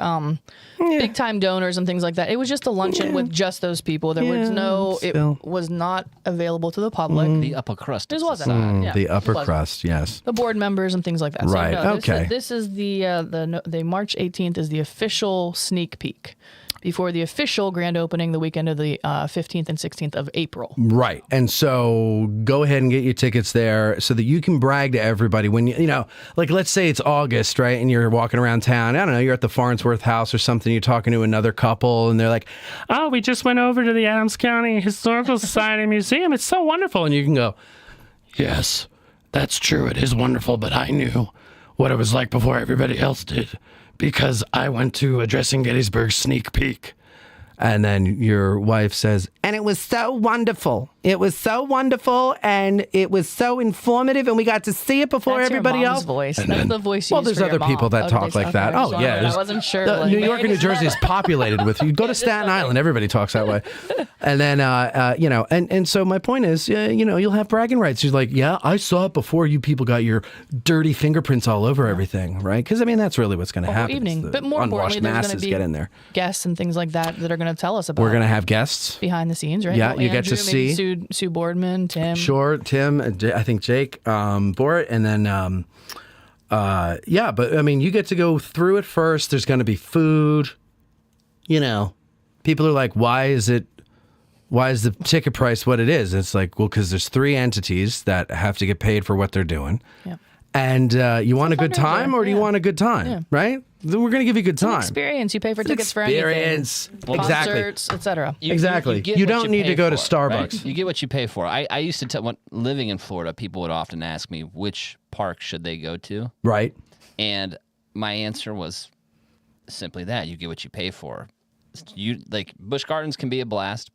big-time donors and things like that. It was just a luncheon with just those people. There was no, it was not available to the public. The upper crust. This wasn't. Yeah, the upper it wasn't. crust, yes. The board members and things like that. Right, So, no, okay. This is the March 18th is the official sneak peek before the official grand opening the weekend of the 15th and 16th of April. Right. And so go ahead and get your tickets there so that you can brag to everybody when you know, like let's say it's August, right? And you're walking around town. I don't know, you're at the Farnsworth house or something. You're talking to another couple and they're like, oh, we just went over to the Adams County Historical Society Museum. It's so wonderful. And you can go, yes, that's true. It is wonderful. But I knew what it was like before everybody else did because I went to Addressing Gettysburg sneak peek. And then your wife says, and it was so wonderful. It was so wonderful, and it was so informative, and we got to see it before That's everybody your mom's else. voice. And That's then- the voice you Well, use there's for your other people mom. that talk like that. Okay, Oh, sorry, yeah. I there's- wasn't sure. the- like, New York and New Jersey is populated with. You go to Staten Island, everybody talks that way. And then, you know, and so my point is, you know, you'll have bragging rights. You're like, yeah, I saw it before you people got your dirty fingerprints all over everything, right? Because, I mean, that's really what's going to the whole happen. evening. The But more unwashed importantly, there's going masses to be get in there. guests and things like that that are going to tell us about. We're going to have guests. behind the scenes, right? Yeah, Well, you get to Andrew, maybe see. Sue Boardman, Tim. Sure, Tim, I think Jake, Bort, and then, yeah, but I mean, you get to go through it first. There's going to be food. You know, people are like, why is the ticket price what it is? It's like, well, because there's 3 entities that have to get paid for what they're doing. Yeah. And you want a good time or do you want a good time? Yeah. Right? We're going to give you a good It's an time. experience. You pay for It's an tickets experience. for anything. Exactly. Concerts, etc. Exactly. get You what don't need pay to go to for, right? Starbucks. You get what you pay for. I used to tell, when living in Florida, people would often ask me which park should they go to, Right. and my answer was simply that: you get what you pay for. You like Busch Gardens can be a blast.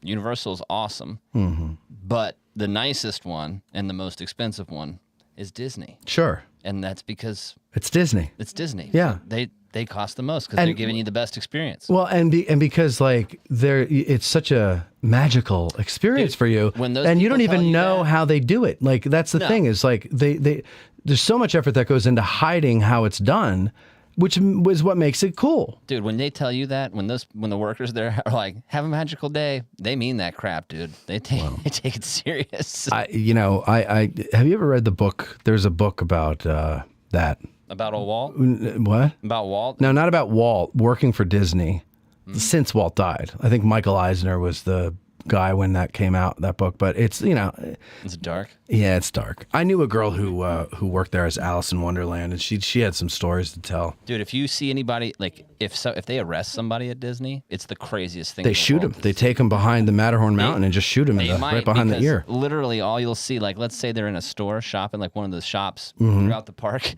Universal's awesome, Mm-hmm. but the nicest one and the most expensive one is Disney. Sure. And that's because It's Disney. it's Disney. Yeah. They cost the most because And- they're giving you the best experience. Well, and because like it's such a magical experience for you, when those and you don't people tell even you know that- how they do it. Like that's the No. thing is like they there's so much effort that goes into hiding how it's done, which is what makes it cool. Dude, when they tell you that, when the workers there are like, have a magical day, they mean that crap, dude. They take it serious. I have you ever read the book? There's a book about that. About old Walt? What? About Walt? No, not about Walt working for Disney since Walt died. I think Michael Eisner was the guy when that came out, that book. But it's, Is it dark? Yeah, it's dark. I knew a girl who worked there as Alice in Wonderland, and she had some stories to tell. Dude, if you see anybody, like, if they arrest somebody at Disney, it's the craziest thing. They in the shoot world. him. They take him behind the Matterhorn Mountain and just shoot him They might, right behind the because ear. Literally, all you'll see, like, let's say they're in a store shopping, like one of the shops Mhm. throughout the park.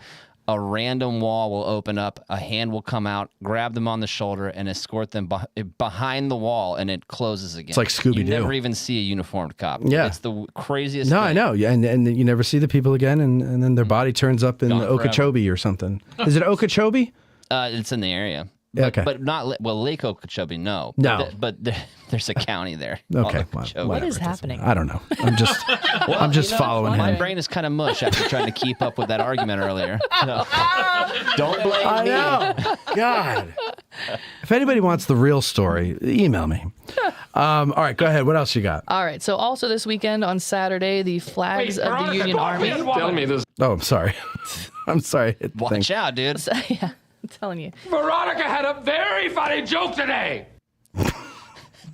A random wall will open up, a hand will come out, grab them on the shoulder, and escort them behind the wall, and it closes again. It's like Scooby-Doo. You never even see a uniformed cop. Yeah. It's the craziest No, thing. I know. Yeah, and you never see the people again, and then their body turns up in Gone forever. Okeechobee or something. Is it Okeechobee? It's in the area. Yeah, okay. But not, Lake Okeechobee, no. No. But there's a county there. Okay, called Okeechobee. What is happening? I don't know. I'm just following My him. brain is kind of mush after trying to keep up with that argument earlier. So, don't blame I me. know. God. If anybody wants the real story, email me. All right, go ahead. What else you got? All right. So also this weekend on Saturday, the flags of the Union Army. Tell me this. Oh, I'm sorry. I'm sorry. Watch out, dude. Yeah, I'm telling you. Veronica had a very funny joke today.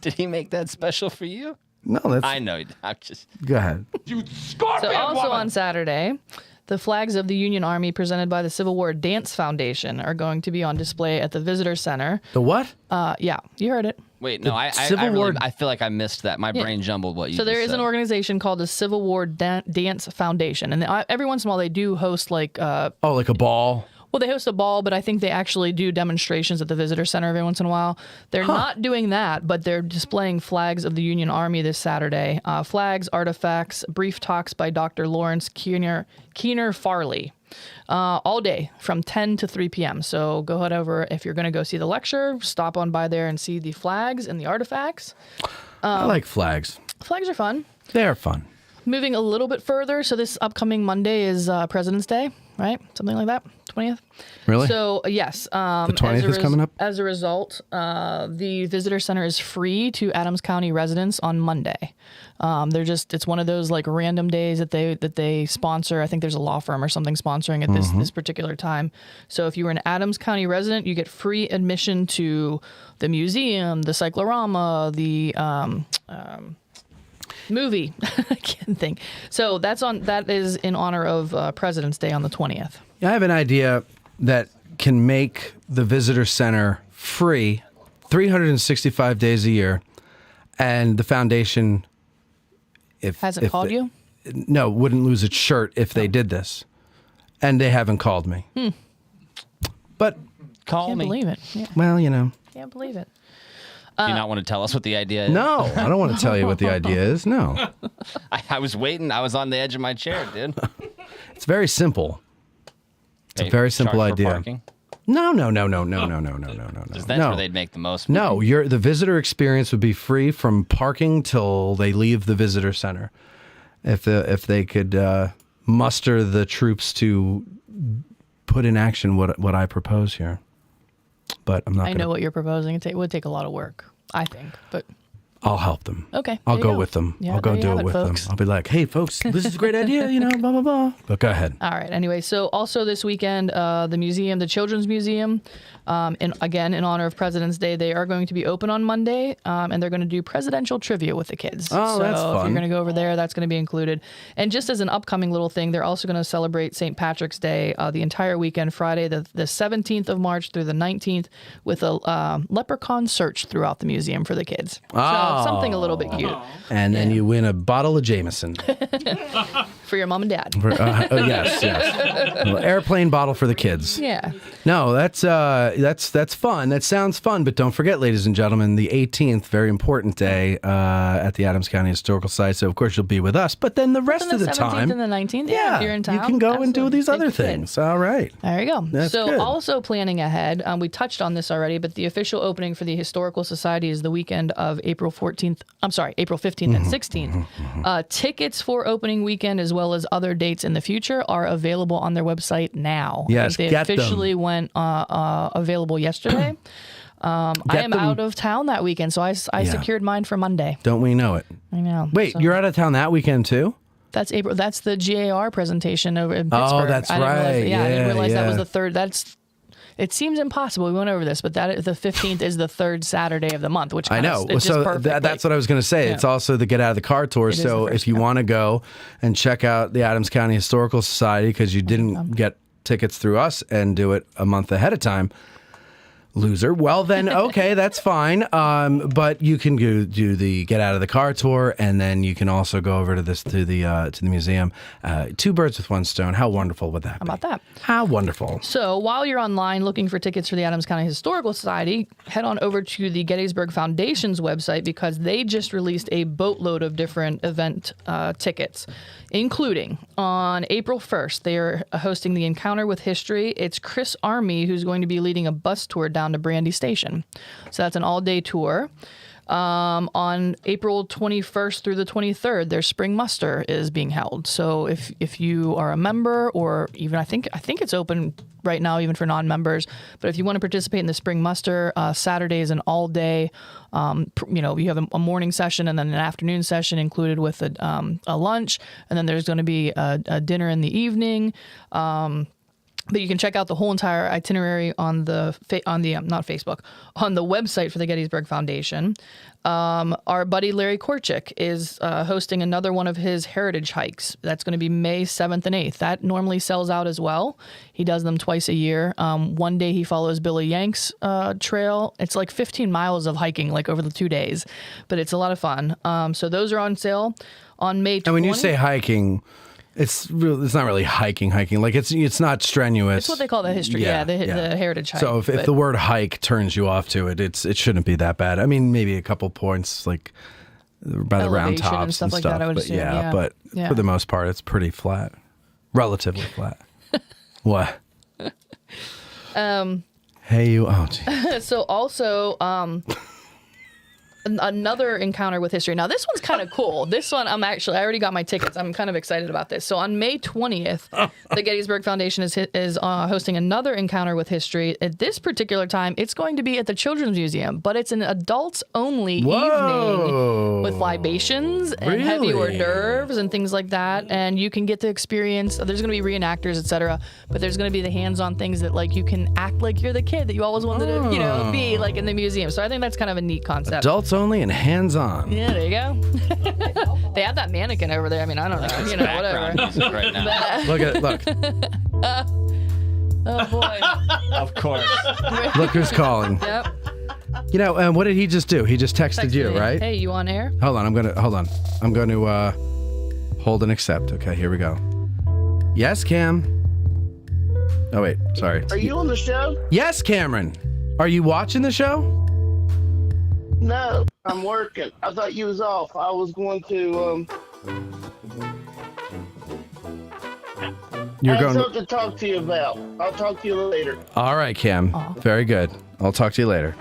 Did he make that special for you? No, that's. I know. I'm just. Go ahead. You scorpion So also woman. on Saturday, the flags of the Union Army presented by the Civil War Dance Foundation are going to be on display at the Visitor Center. The what? Yeah, you heard it. Wait, no, I Civil War- I feel like I missed that. My Yeah. brain jumbled what you So there just is said. an organization called the Civil War Dance Foundation, and every once in a while they do host like Oh, like a ball? well, they host a ball, but I think they actually do demonstrations at the Visitor Center every once in a while. They're not doing that, but they're displaying flags of the Union Army this Saturday. Flags, artifacts, brief talks by Dr. Lawrence Keener Farley. All day from 10 to 3 p.m. So go ahead over if you're going to go see the lecture, stop on by there and see the flags and the artifacts. I like flags. Flags are fun. They're fun. Moving a little bit further, so this upcoming Monday is President's Day, right? Something like that, 20th. Really? So yes, The 20th is coming up? As a result, the Visitor Center is free to Adams County residents on Monday. It's one of those like random days that they sponsor. I think there's a law firm or something sponsoring at this particular time. So if you were an Adams County resident, you get free admission to the museum, the cyclorama, the movie. I can't think. So that is in honor of President's Day on the 20th. I have an idea that can make the Visitor Center free 365 days a year, and the foundation, Hasn't called you? No, wouldn't lose its shirt if they did this, and they haven't called me. But Can't believe it. Yeah. well, you know. Can't believe it. Do you not want to tell us what the idea is? No, I don't want to tell you what the idea is. No, I was waiting. I was on the edge of my chair, dude. it's very simple. It's a very simple Charge for idea. parking? No. Because that's where they'd make the most money. No, the visitor experience would be free from parking till they leave the visitor center. If they could muster the troops to put in action what I propose here, but I'm not. I know what you're proposing. It would take a lot of work, I think, but I'll help them. Okay, I'll there you go with them. Yeah, I'll go there you do have it with folks. them. I'll be like, hey, folks, this is a great idea, blah, blah, blah. But go ahead. All right. Anyway, so also this weekend, the museum, the Children's Museum, and again, in honor of President's Day, they are going to be open on Monday, and they're going to do presidential trivia with the kids. Oh, so that's if fun. you're going to go over there, that's going to be included. And just as an upcoming little thing, they're also going to celebrate St. Patrick's Day the entire weekend, Friday, the 17th of March through the 19th, with a leprechaun search throughout the museum for the kids. Oh, something a little bit cute. And then you win a bottle of Jameson. For your mom and dad. Yes. A little airplane bottle for the kids. Yeah. No, that's fun. That sounds fun. But don't forget, ladies and gentlemen, the 18th, very important day at the Adams County Historical Site. So, of course, you'll be with us. But then the rest of the 17th time, and the 19th, if you're in town, you can go and do these Take other the kids. things. All right. There you go. That's so good. also planning ahead, we touched on this already, but the official opening for the Historical Society is the weekend of April 15th and 16th. Tickets for opening weekend as well as other dates in the future are available on their website now. Yes, they get them. officially went available yesterday. I am them. out of town that weekend, so I secured mine for Monday. Don't we know it? I know. Wait, so. you're out of town that weekend too? That's April. That's the GAR presentation over in Pittsburgh. Oh, that's I didn't realize right. I didn't realize that was Yeah. the third. It seems impossible. We went over this, but the 15th is the third Saturday of the month, which I know. It's So just perfect. that's what I was going to say. Yeah. It's also the Get Out of the Car tour. It is So the if you want to go and check out the Adams County Historical Society because you didn't Mm-hmm. get tickets through us and do it a month ahead of time, loser. Well, then, okay, that's fine. But you can do the Get Out of the Car tour, and then you can also go over to the museum. Two birds with one stone. How wonderful would that be? How about that? How wonderful. So while you're online looking for tickets for the Adams County Historical Society, head on over to the Gettysburg Foundation's website because they just released a boatload of different event tickets, including on April 1st, they are hosting the Encounter with History. It's Chris Army who's going to be leading a bus tour down to Brandy Station. So that's an all-day tour. On April 21st through the 23rd, their spring muster is being held. So if you are a member, or even I think it's open right now even for non-members, but if you want to participate in the spring muster, Saturday is an all-day. You have a morning session and then an afternoon session included with a lunch, and then there's going to be a dinner in the evening. But you can check out the whole entire itinerary on the website for the Gettysburg Foundation. Our buddy Larry Korchik is hosting another one of his heritage hikes. That's going to be May 7th and 8th. That normally sells out as well. He does them twice a year. One day he follows Billy Yank's trail. It's like 15 miles of hiking, like over the 2 days, but it's a lot of fun. So those are on sale on May 20th. And when you say hiking, it's not really hiking. Like it's not strenuous. It's what they call the history. Yeah, the heritage hike. So if the word hike turns you off to it, it shouldn't be that bad. I mean, maybe a couple points like by the round Elevation and tops stuff like that, I would but assume, but yeah. for the most part, it's pretty flat, relatively flat. What? Hey, you. Oh, geez. So also, another Encounter with History. Now, this one's kind of cool. This one, I already got my tickets. I'm kind of excited about this. So on May 20th, the Gettysburg Foundation is hosting another Encounter with History. At this particular time, it's going to be at the Children's Museum, but it's an adults-only evening with libations and heavy hors d'oeuvres and things like that. And you can get to experience, there's going to be reenactors, etc., but there's going to be the hands-on things that, like, you can act like you're the kid that you always wanted to, be, like, in the museum. So I think that's kind of a neat concept. Adults only and hands-on. Yeah, there you go. They have that mannequin over there. I mean, I don't know, whatever. Music right now. Look. Oh boy. Of course. Look who's calling. Yep. What did he just do? He just texted you, me. right? Hey, you on air? Hold on. I'm going to hold and accept. Okay, here we go. Yes, Cam. Oh, wait. Sorry. Are you on the show? Yes, Cameron. Are you watching the show? No, I'm working. I thought you was off. I was going to, You're I have going something to talk to you about. I'll talk to you later. All right, Cam. Very good. I'll talk to you later.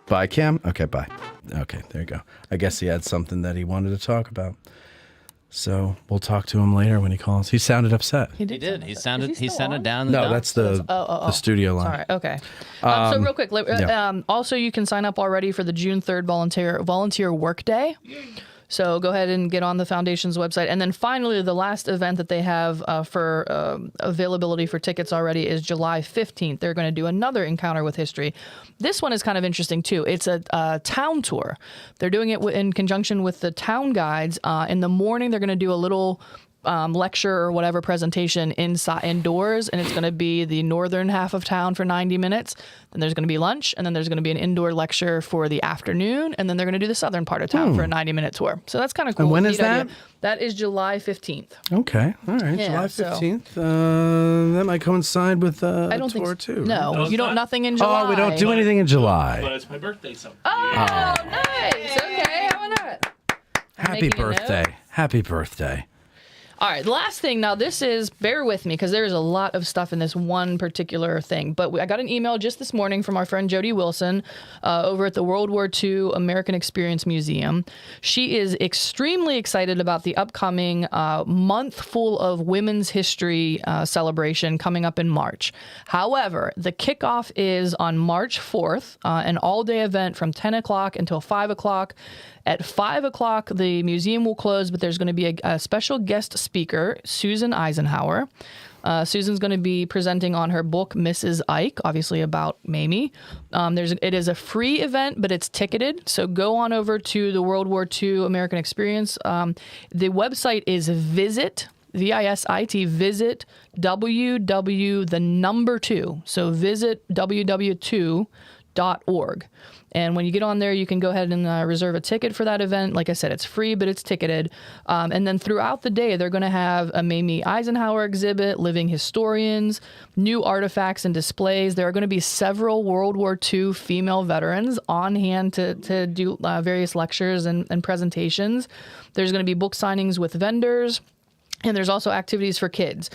Bye, Cam. Okay, bye. Okay, there you go. I guess he had something that he wanted to talk about. So we'll talk to him later when he calls. He sounded upset. He did. He sounded down. No, that's the studio line. Sorry. Okay. So real quick, also you can sign up already for the June 3rd volunteer work day. So go ahead and get on the foundation's website. And then finally, the last event that they have for availability for tickets already is July 15th. They're going to do another Encounter with History. This one is kind of interesting, too. It's a town tour. They're doing it in conjunction with the town guides. In the morning, they're going to do a little lecture or whatever presentation indoors, and it's going to be the northern half of town for 90 minutes. Then there's going to be lunch, and then there's going to be an indoor lecture for the afternoon, and then they're going to do the southern part of town for a 90-minute tour. So that's kind of cool. And when is that? That is July 15th. Okay, all right, Yeah, July so- 15th. That might coincide with I don't think tour so. too. No, right? you don't. Nothing in July. Oh, we don't do anything in July. But it's my birthday, so. Oh, nice. Okay, how about that? Happy making a note. birthday. Happy birthday. All right, the last thing. Now, this is, bear with me, because there is a lot of stuff in this one particular thing. But I got an email just this morning from our friend Jody Wilson over at the World War II American Experience Museum. She is extremely excited about the upcoming month full of women's history celebration coming up in March. However, the kickoff is on March 4th, an all-day event from 10 o'clock until 5 o'clock. At 5 o'clock, the museum will close, but there's going to be a special guest speaker, Susan Eisenhower. Susan's going to be presenting on her book, Mrs. Ike, obviously about Mamie. It is a free event, but it's ticketed. So go on over to the World War II American Experience. The website is visit www.2. So visit www.2.org. And when you get on there, you can go ahead and reserve a ticket for that event. Like I said, it's free, but it's ticketed. And then throughout the day, they're going to have a Mamie Eisenhower exhibit, living historians, new artifacts and displays. There are going to be several World War II female veterans on hand to do various lectures and presentations. There's going to be book signings with vendors. And there's also activities for kids.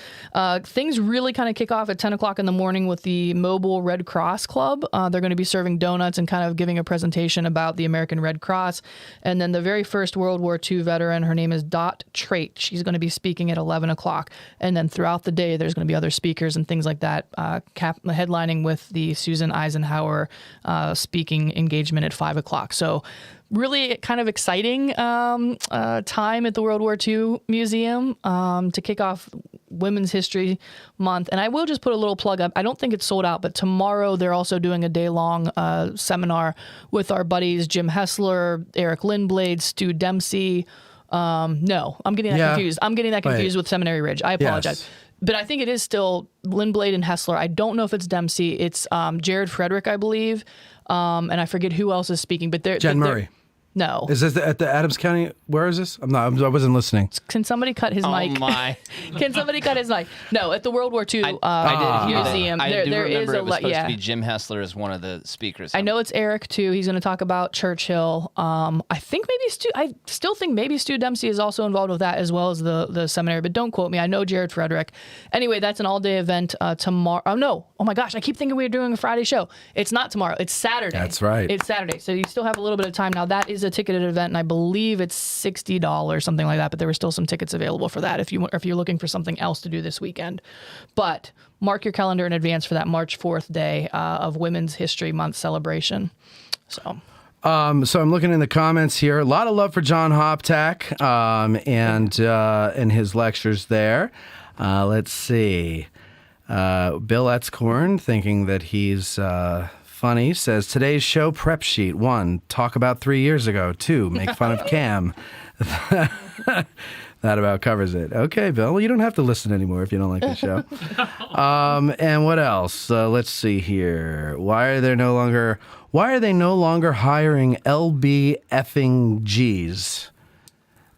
Things really kind of kick off at 10 o'clock in the morning with the Mobile Red Cross Club. They're going to be serving donuts and kind of giving a presentation about the American Red Cross. And then the very first World War II veteran, her name is Dot Trait. She's going to be speaking at 11 o'clock. And then throughout the day, there's going to be other speakers and things like that, headlining with the Susan Eisenhower speaking engagement at 5 o'clock. So really kind of exciting time at the World War II Museum to kick off Women's History Month. And I will just put a little plug up. I don't think it's sold out, but tomorrow they're also doing a day-long seminar with our buddies Jim Hessler, Eric Lindblade, Stu Dempsey. No, I'm getting that confused. I'm getting that confused with Seminary Ridge. I apologize. Yes. But I think it is still Lindblade and Hessler. I don't know if it's Dempsey. It's Jared Frederick, I believe. And I forget who else is speaking. But Jen Murray. No. Is this at the Adams County? Where is this? I wasn't listening. Can somebody cut his mic? Oh my! Can somebody cut his mic? No, at the World War II Museum. I do there remember is it was supposed to be Jim Hessler as one of the speakers. I know it's Eric too. He's going to talk about Churchill. I think maybe I still think maybe Stu Dempsey is also involved with that as well as the seminary. But don't quote me. I know Jared Frederick. Anyway, that's an all-day event tomorrow. Oh no! Oh my gosh! I keep thinking we were doing a Friday show. It's not tomorrow. It's Saturday. That's right. It's Saturday. So you still have a little bit of time now. That is a ticketed event, and I believe it's $60, something like that. But there were still some tickets available for that if you're looking for something else to do this weekend. But mark your calendar in advance for that March 4th day of Women's History Month celebration. So I'm looking in the comments here. A lot of love for John Hoptack and his lectures there. Let's see. Bill Etzkorn, thinking that he's funny, says, today's show prep sheet. 1, talk about 3 years ago. 2, make fun of Cam. That about covers it. Okay, Bill, well, you don't have to listen anymore if you don't like the show. And what else? Let's see here. Why are they no longer hiring LB effing G's?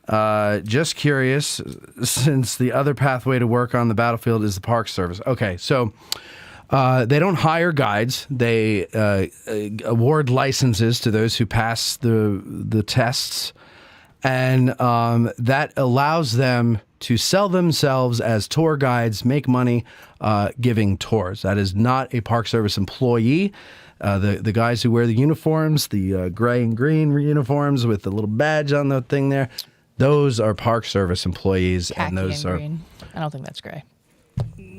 Just curious, since the other pathway to work on the battlefield is the Park Service. Okay, so they don't hire guides. They award licenses to those who pass the tests, and that allows them to sell themselves as tour guides, make money giving tours. That is not a Park Service employee. The guys who wear the uniforms, the gray and green uniforms with the little badge on the thing there, those are Park Service employees. Khaki and those and are green. I don't think that's gray.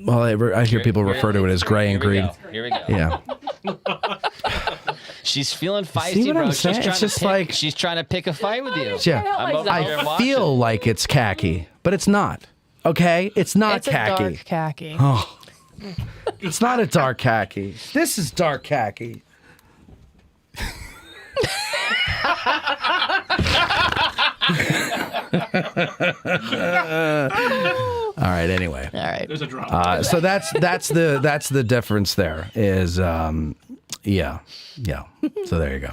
Well, I hear people refer to it as gray and green. Here we go. Yeah. She's feeling feisty, See what bro. I'm saying? She's trying It's to just pick, like- she's trying to pick a fight with you. Yeah. I'm over here I watching. feel like it's khaki, but it's not. Okay? It's not It's khaki. a dark khaki. Oh. It's not a dark khaki. This is dark khaki. All right. Anyway. All right. There's a drop. So that's the difference. There is, yeah. So there you go.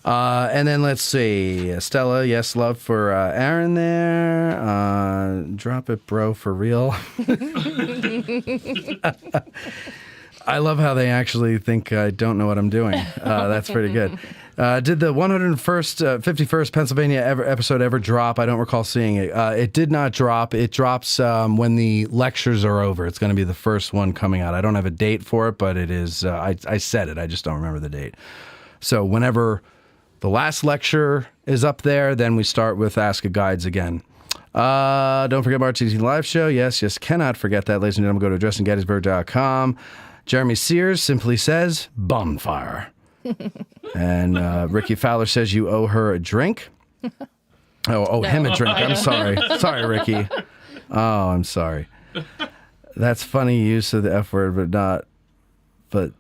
And then let's see, Stella. Yes, love for Aaron there. Drop it, bro, for real. I love how they actually think I don't know what I'm doing. That's pretty good. Did the 51st Pennsylvania episode ever drop? I don't recall seeing it. It did not drop. It drops when the lectures are over. It's going to be the first one coming out. I don't have a date for it, but it is. I said it. I just don't remember the date. So whenever the last lecture is up there, then we start with Ask a Guides again. Don't forget March 18th live show. Yes, cannot forget that, ladies and gentlemen. Go to addressinggettysburg.com. Jeremy Sears simply says, bonfire. And Ricky Fowler says you owe her a drink. Him a drink. I'm sorry. Sorry, Ricky. Oh, I'm sorry. That's funny use of the F word, but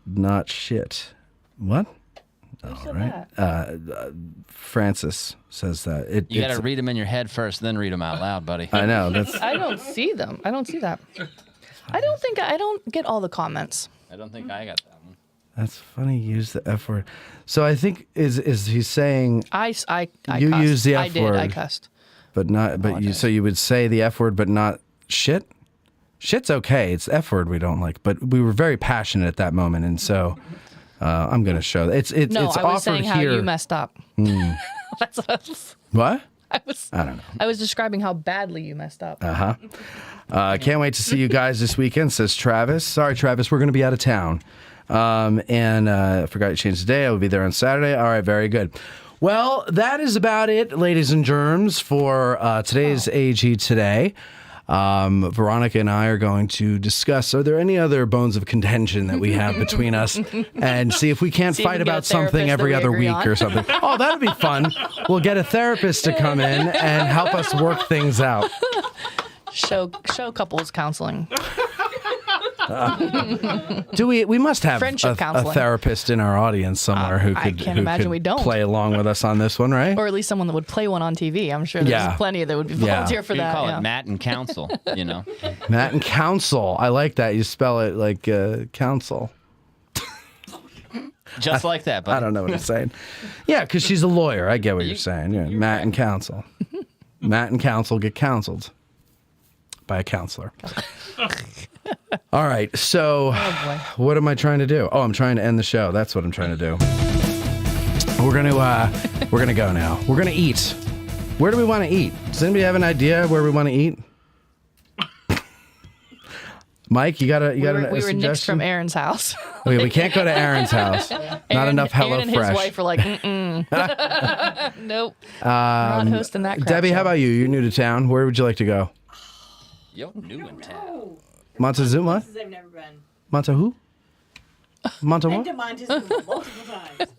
not shit. What? All right. Francis says that. You got to read them in your head first, then read them out loud, buddy. I know. I don't see them. I don't see that. I don't get all the comments. I don't think I got that one. That's funny. Use the F word. So I think is he saying I you cussed. use the F word? I cussed. But not. But you would say the F word, but not shit. Shit's okay. It's the F word we don't like. But we were very passionate at that moment, and so I'm going to show that. It's I was offered saying how here. you messed up. That's what I was. What? I don't know. I was describing how badly you messed up. Can't wait to see you guys this weekend, says Travis. Sorry, Travis, we're going to be out of town. I forgot to change the day. I will be there on Saturday. All right, very good. Well, that is about it, ladies and germs, for today's AG Today. Veronica and I are going to discuss, are there any other bones of contention that we have between us, and see if we can't fight about something every other week or something. Oh, that would be fun. We'll get a therapist to come in and help us work things out. Show couples counseling. We must have Friendship a counseling. therapist in our audience somewhere who I could, can't imagine we don't. play along with us on this one, right? Or at least someone that would play one on TV. I'm sure there's plenty that would be volunteer for You that. call it Matt and Counsel, you know. Matt and Counsel. I like that. You spell it like counsel. Just like that, buddy. I don't know what I'm saying. Yeah, because she's a lawyer. I get what you're saying. Yeah, Matt and Counsel. Matt and Counsel get counseled by a counselor. All right, so what am I trying to do? Oh, I'm trying to end the show. That's what I'm trying to do. We're gonna go now. We're gonna eat. Where do we want to eat? Does anybody have an idea where we want to eat? Mike, you got a We were nixed suggestion? from Aaron's house. Okay, we can't go to Aaron's house. Not enough Aaron and his HelloFresh. wife were like, nope. Not hosting that crap Debbie, show. how about you? You're new to town. Where would you like to go? You're new in town. Montezuma? Places I've never been. Monte who? Monte Been what? to Montezuma multiple times.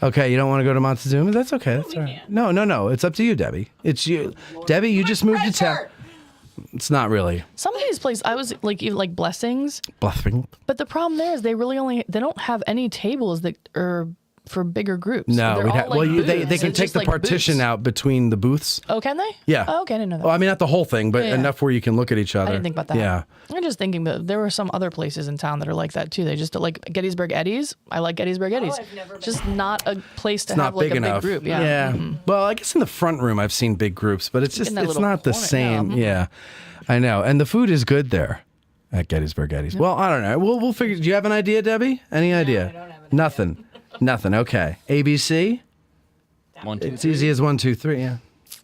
Okay, you don't want to go to Montezuma? That's okay. That's all right. No. It's up to you, Debbie. It's you. Debbie, you just moved to town. It's not really. Some of these places, I was like Blessings. Blessing. But the problem there is they don't have any tables that are for bigger groups. No, They're we'd all, have, like, well, they booths. can It's take just, the like, partition booths. out between the booths. Oh, can they? Yeah. Oh, okay, I didn't know that. Well, I mean, not the whole thing, but Yeah. enough where you can look at each other. I didn't think about that. Yeah. I'm just thinking that there were some other places in town that are like that too. They just like Gettysburg Eddies. I like Gettysburg Eddies. Just not a place to It's have not like big a enough. big group. Yeah. Mm-hmm. Well, I guess in the front room I've seen big groups, but it's just In that it's little not the corner, same. no. Yeah. I know. And the food is good there at Gettysburg Eddies. Well, I don't know. We'll figure. Do you have an idea, Debbie? Any idea? I don't have Nothing. Nothing. Okay. ABC. 1, 2, It's 3. easy as 1, 2, 3. Yeah.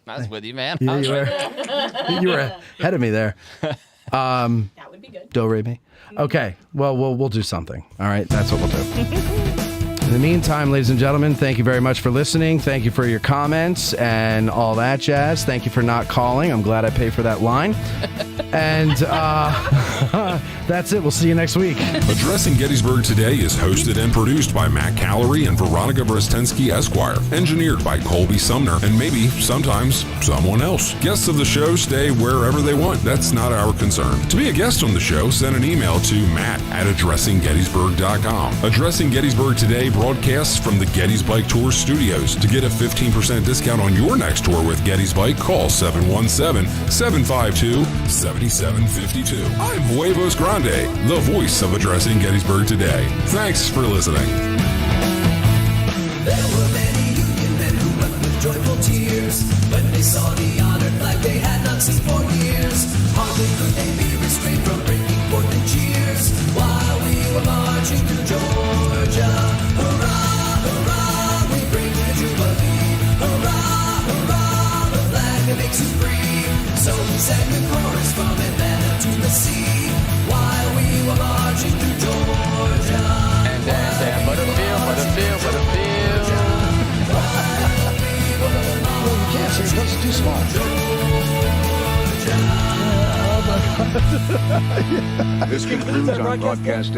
I was with you, man. Yeah, I was you were. right. You were ahead of me there. That would be good. Do re mi. Okay. Well, we'll do something. All right. That's what we'll do. In the meantime, ladies and gentlemen, thank you very much for listening. Thank you for your comments and all that jazz. Thank you for not calling. I'm glad I paid for that line. And That's it. We'll see you next week. Addressing Gettysburg Today is hosted and produced by Matt Callery and Veronica Brestensky, Esquire. Engineered by Colby Sumner and maybe, sometimes, someone else. Guests of the show stay wherever they want. That's not our concern. To be a guest on the show, send an email to matt@addressinggettysburg.com. Addressing Gettysburg Today broadcasts from the Gettys Bike Tour studios. To get a 15% discount on your next tour with Gettys Bike, call 717-752-7752. I'm Huevos Grande, the voice of Addressing Gettysburg Today. Thanks for listening. There were many Union men who wept with joyful tears when they saw the honored flag they had not seen for years. Hardly could they be restrained from breaking forth in cheers while we were marching through Georgia. Hurrah, hurrah, we bring the Jubilee. Hurrah, hurrah, the flag that makes you free. So we sang the chorus from Atlanta to the sea while we were marching through Georgia. And dance, Butterfield, Butterfield, Butterfield. You can't see, it's too small. This concludes our broadcast.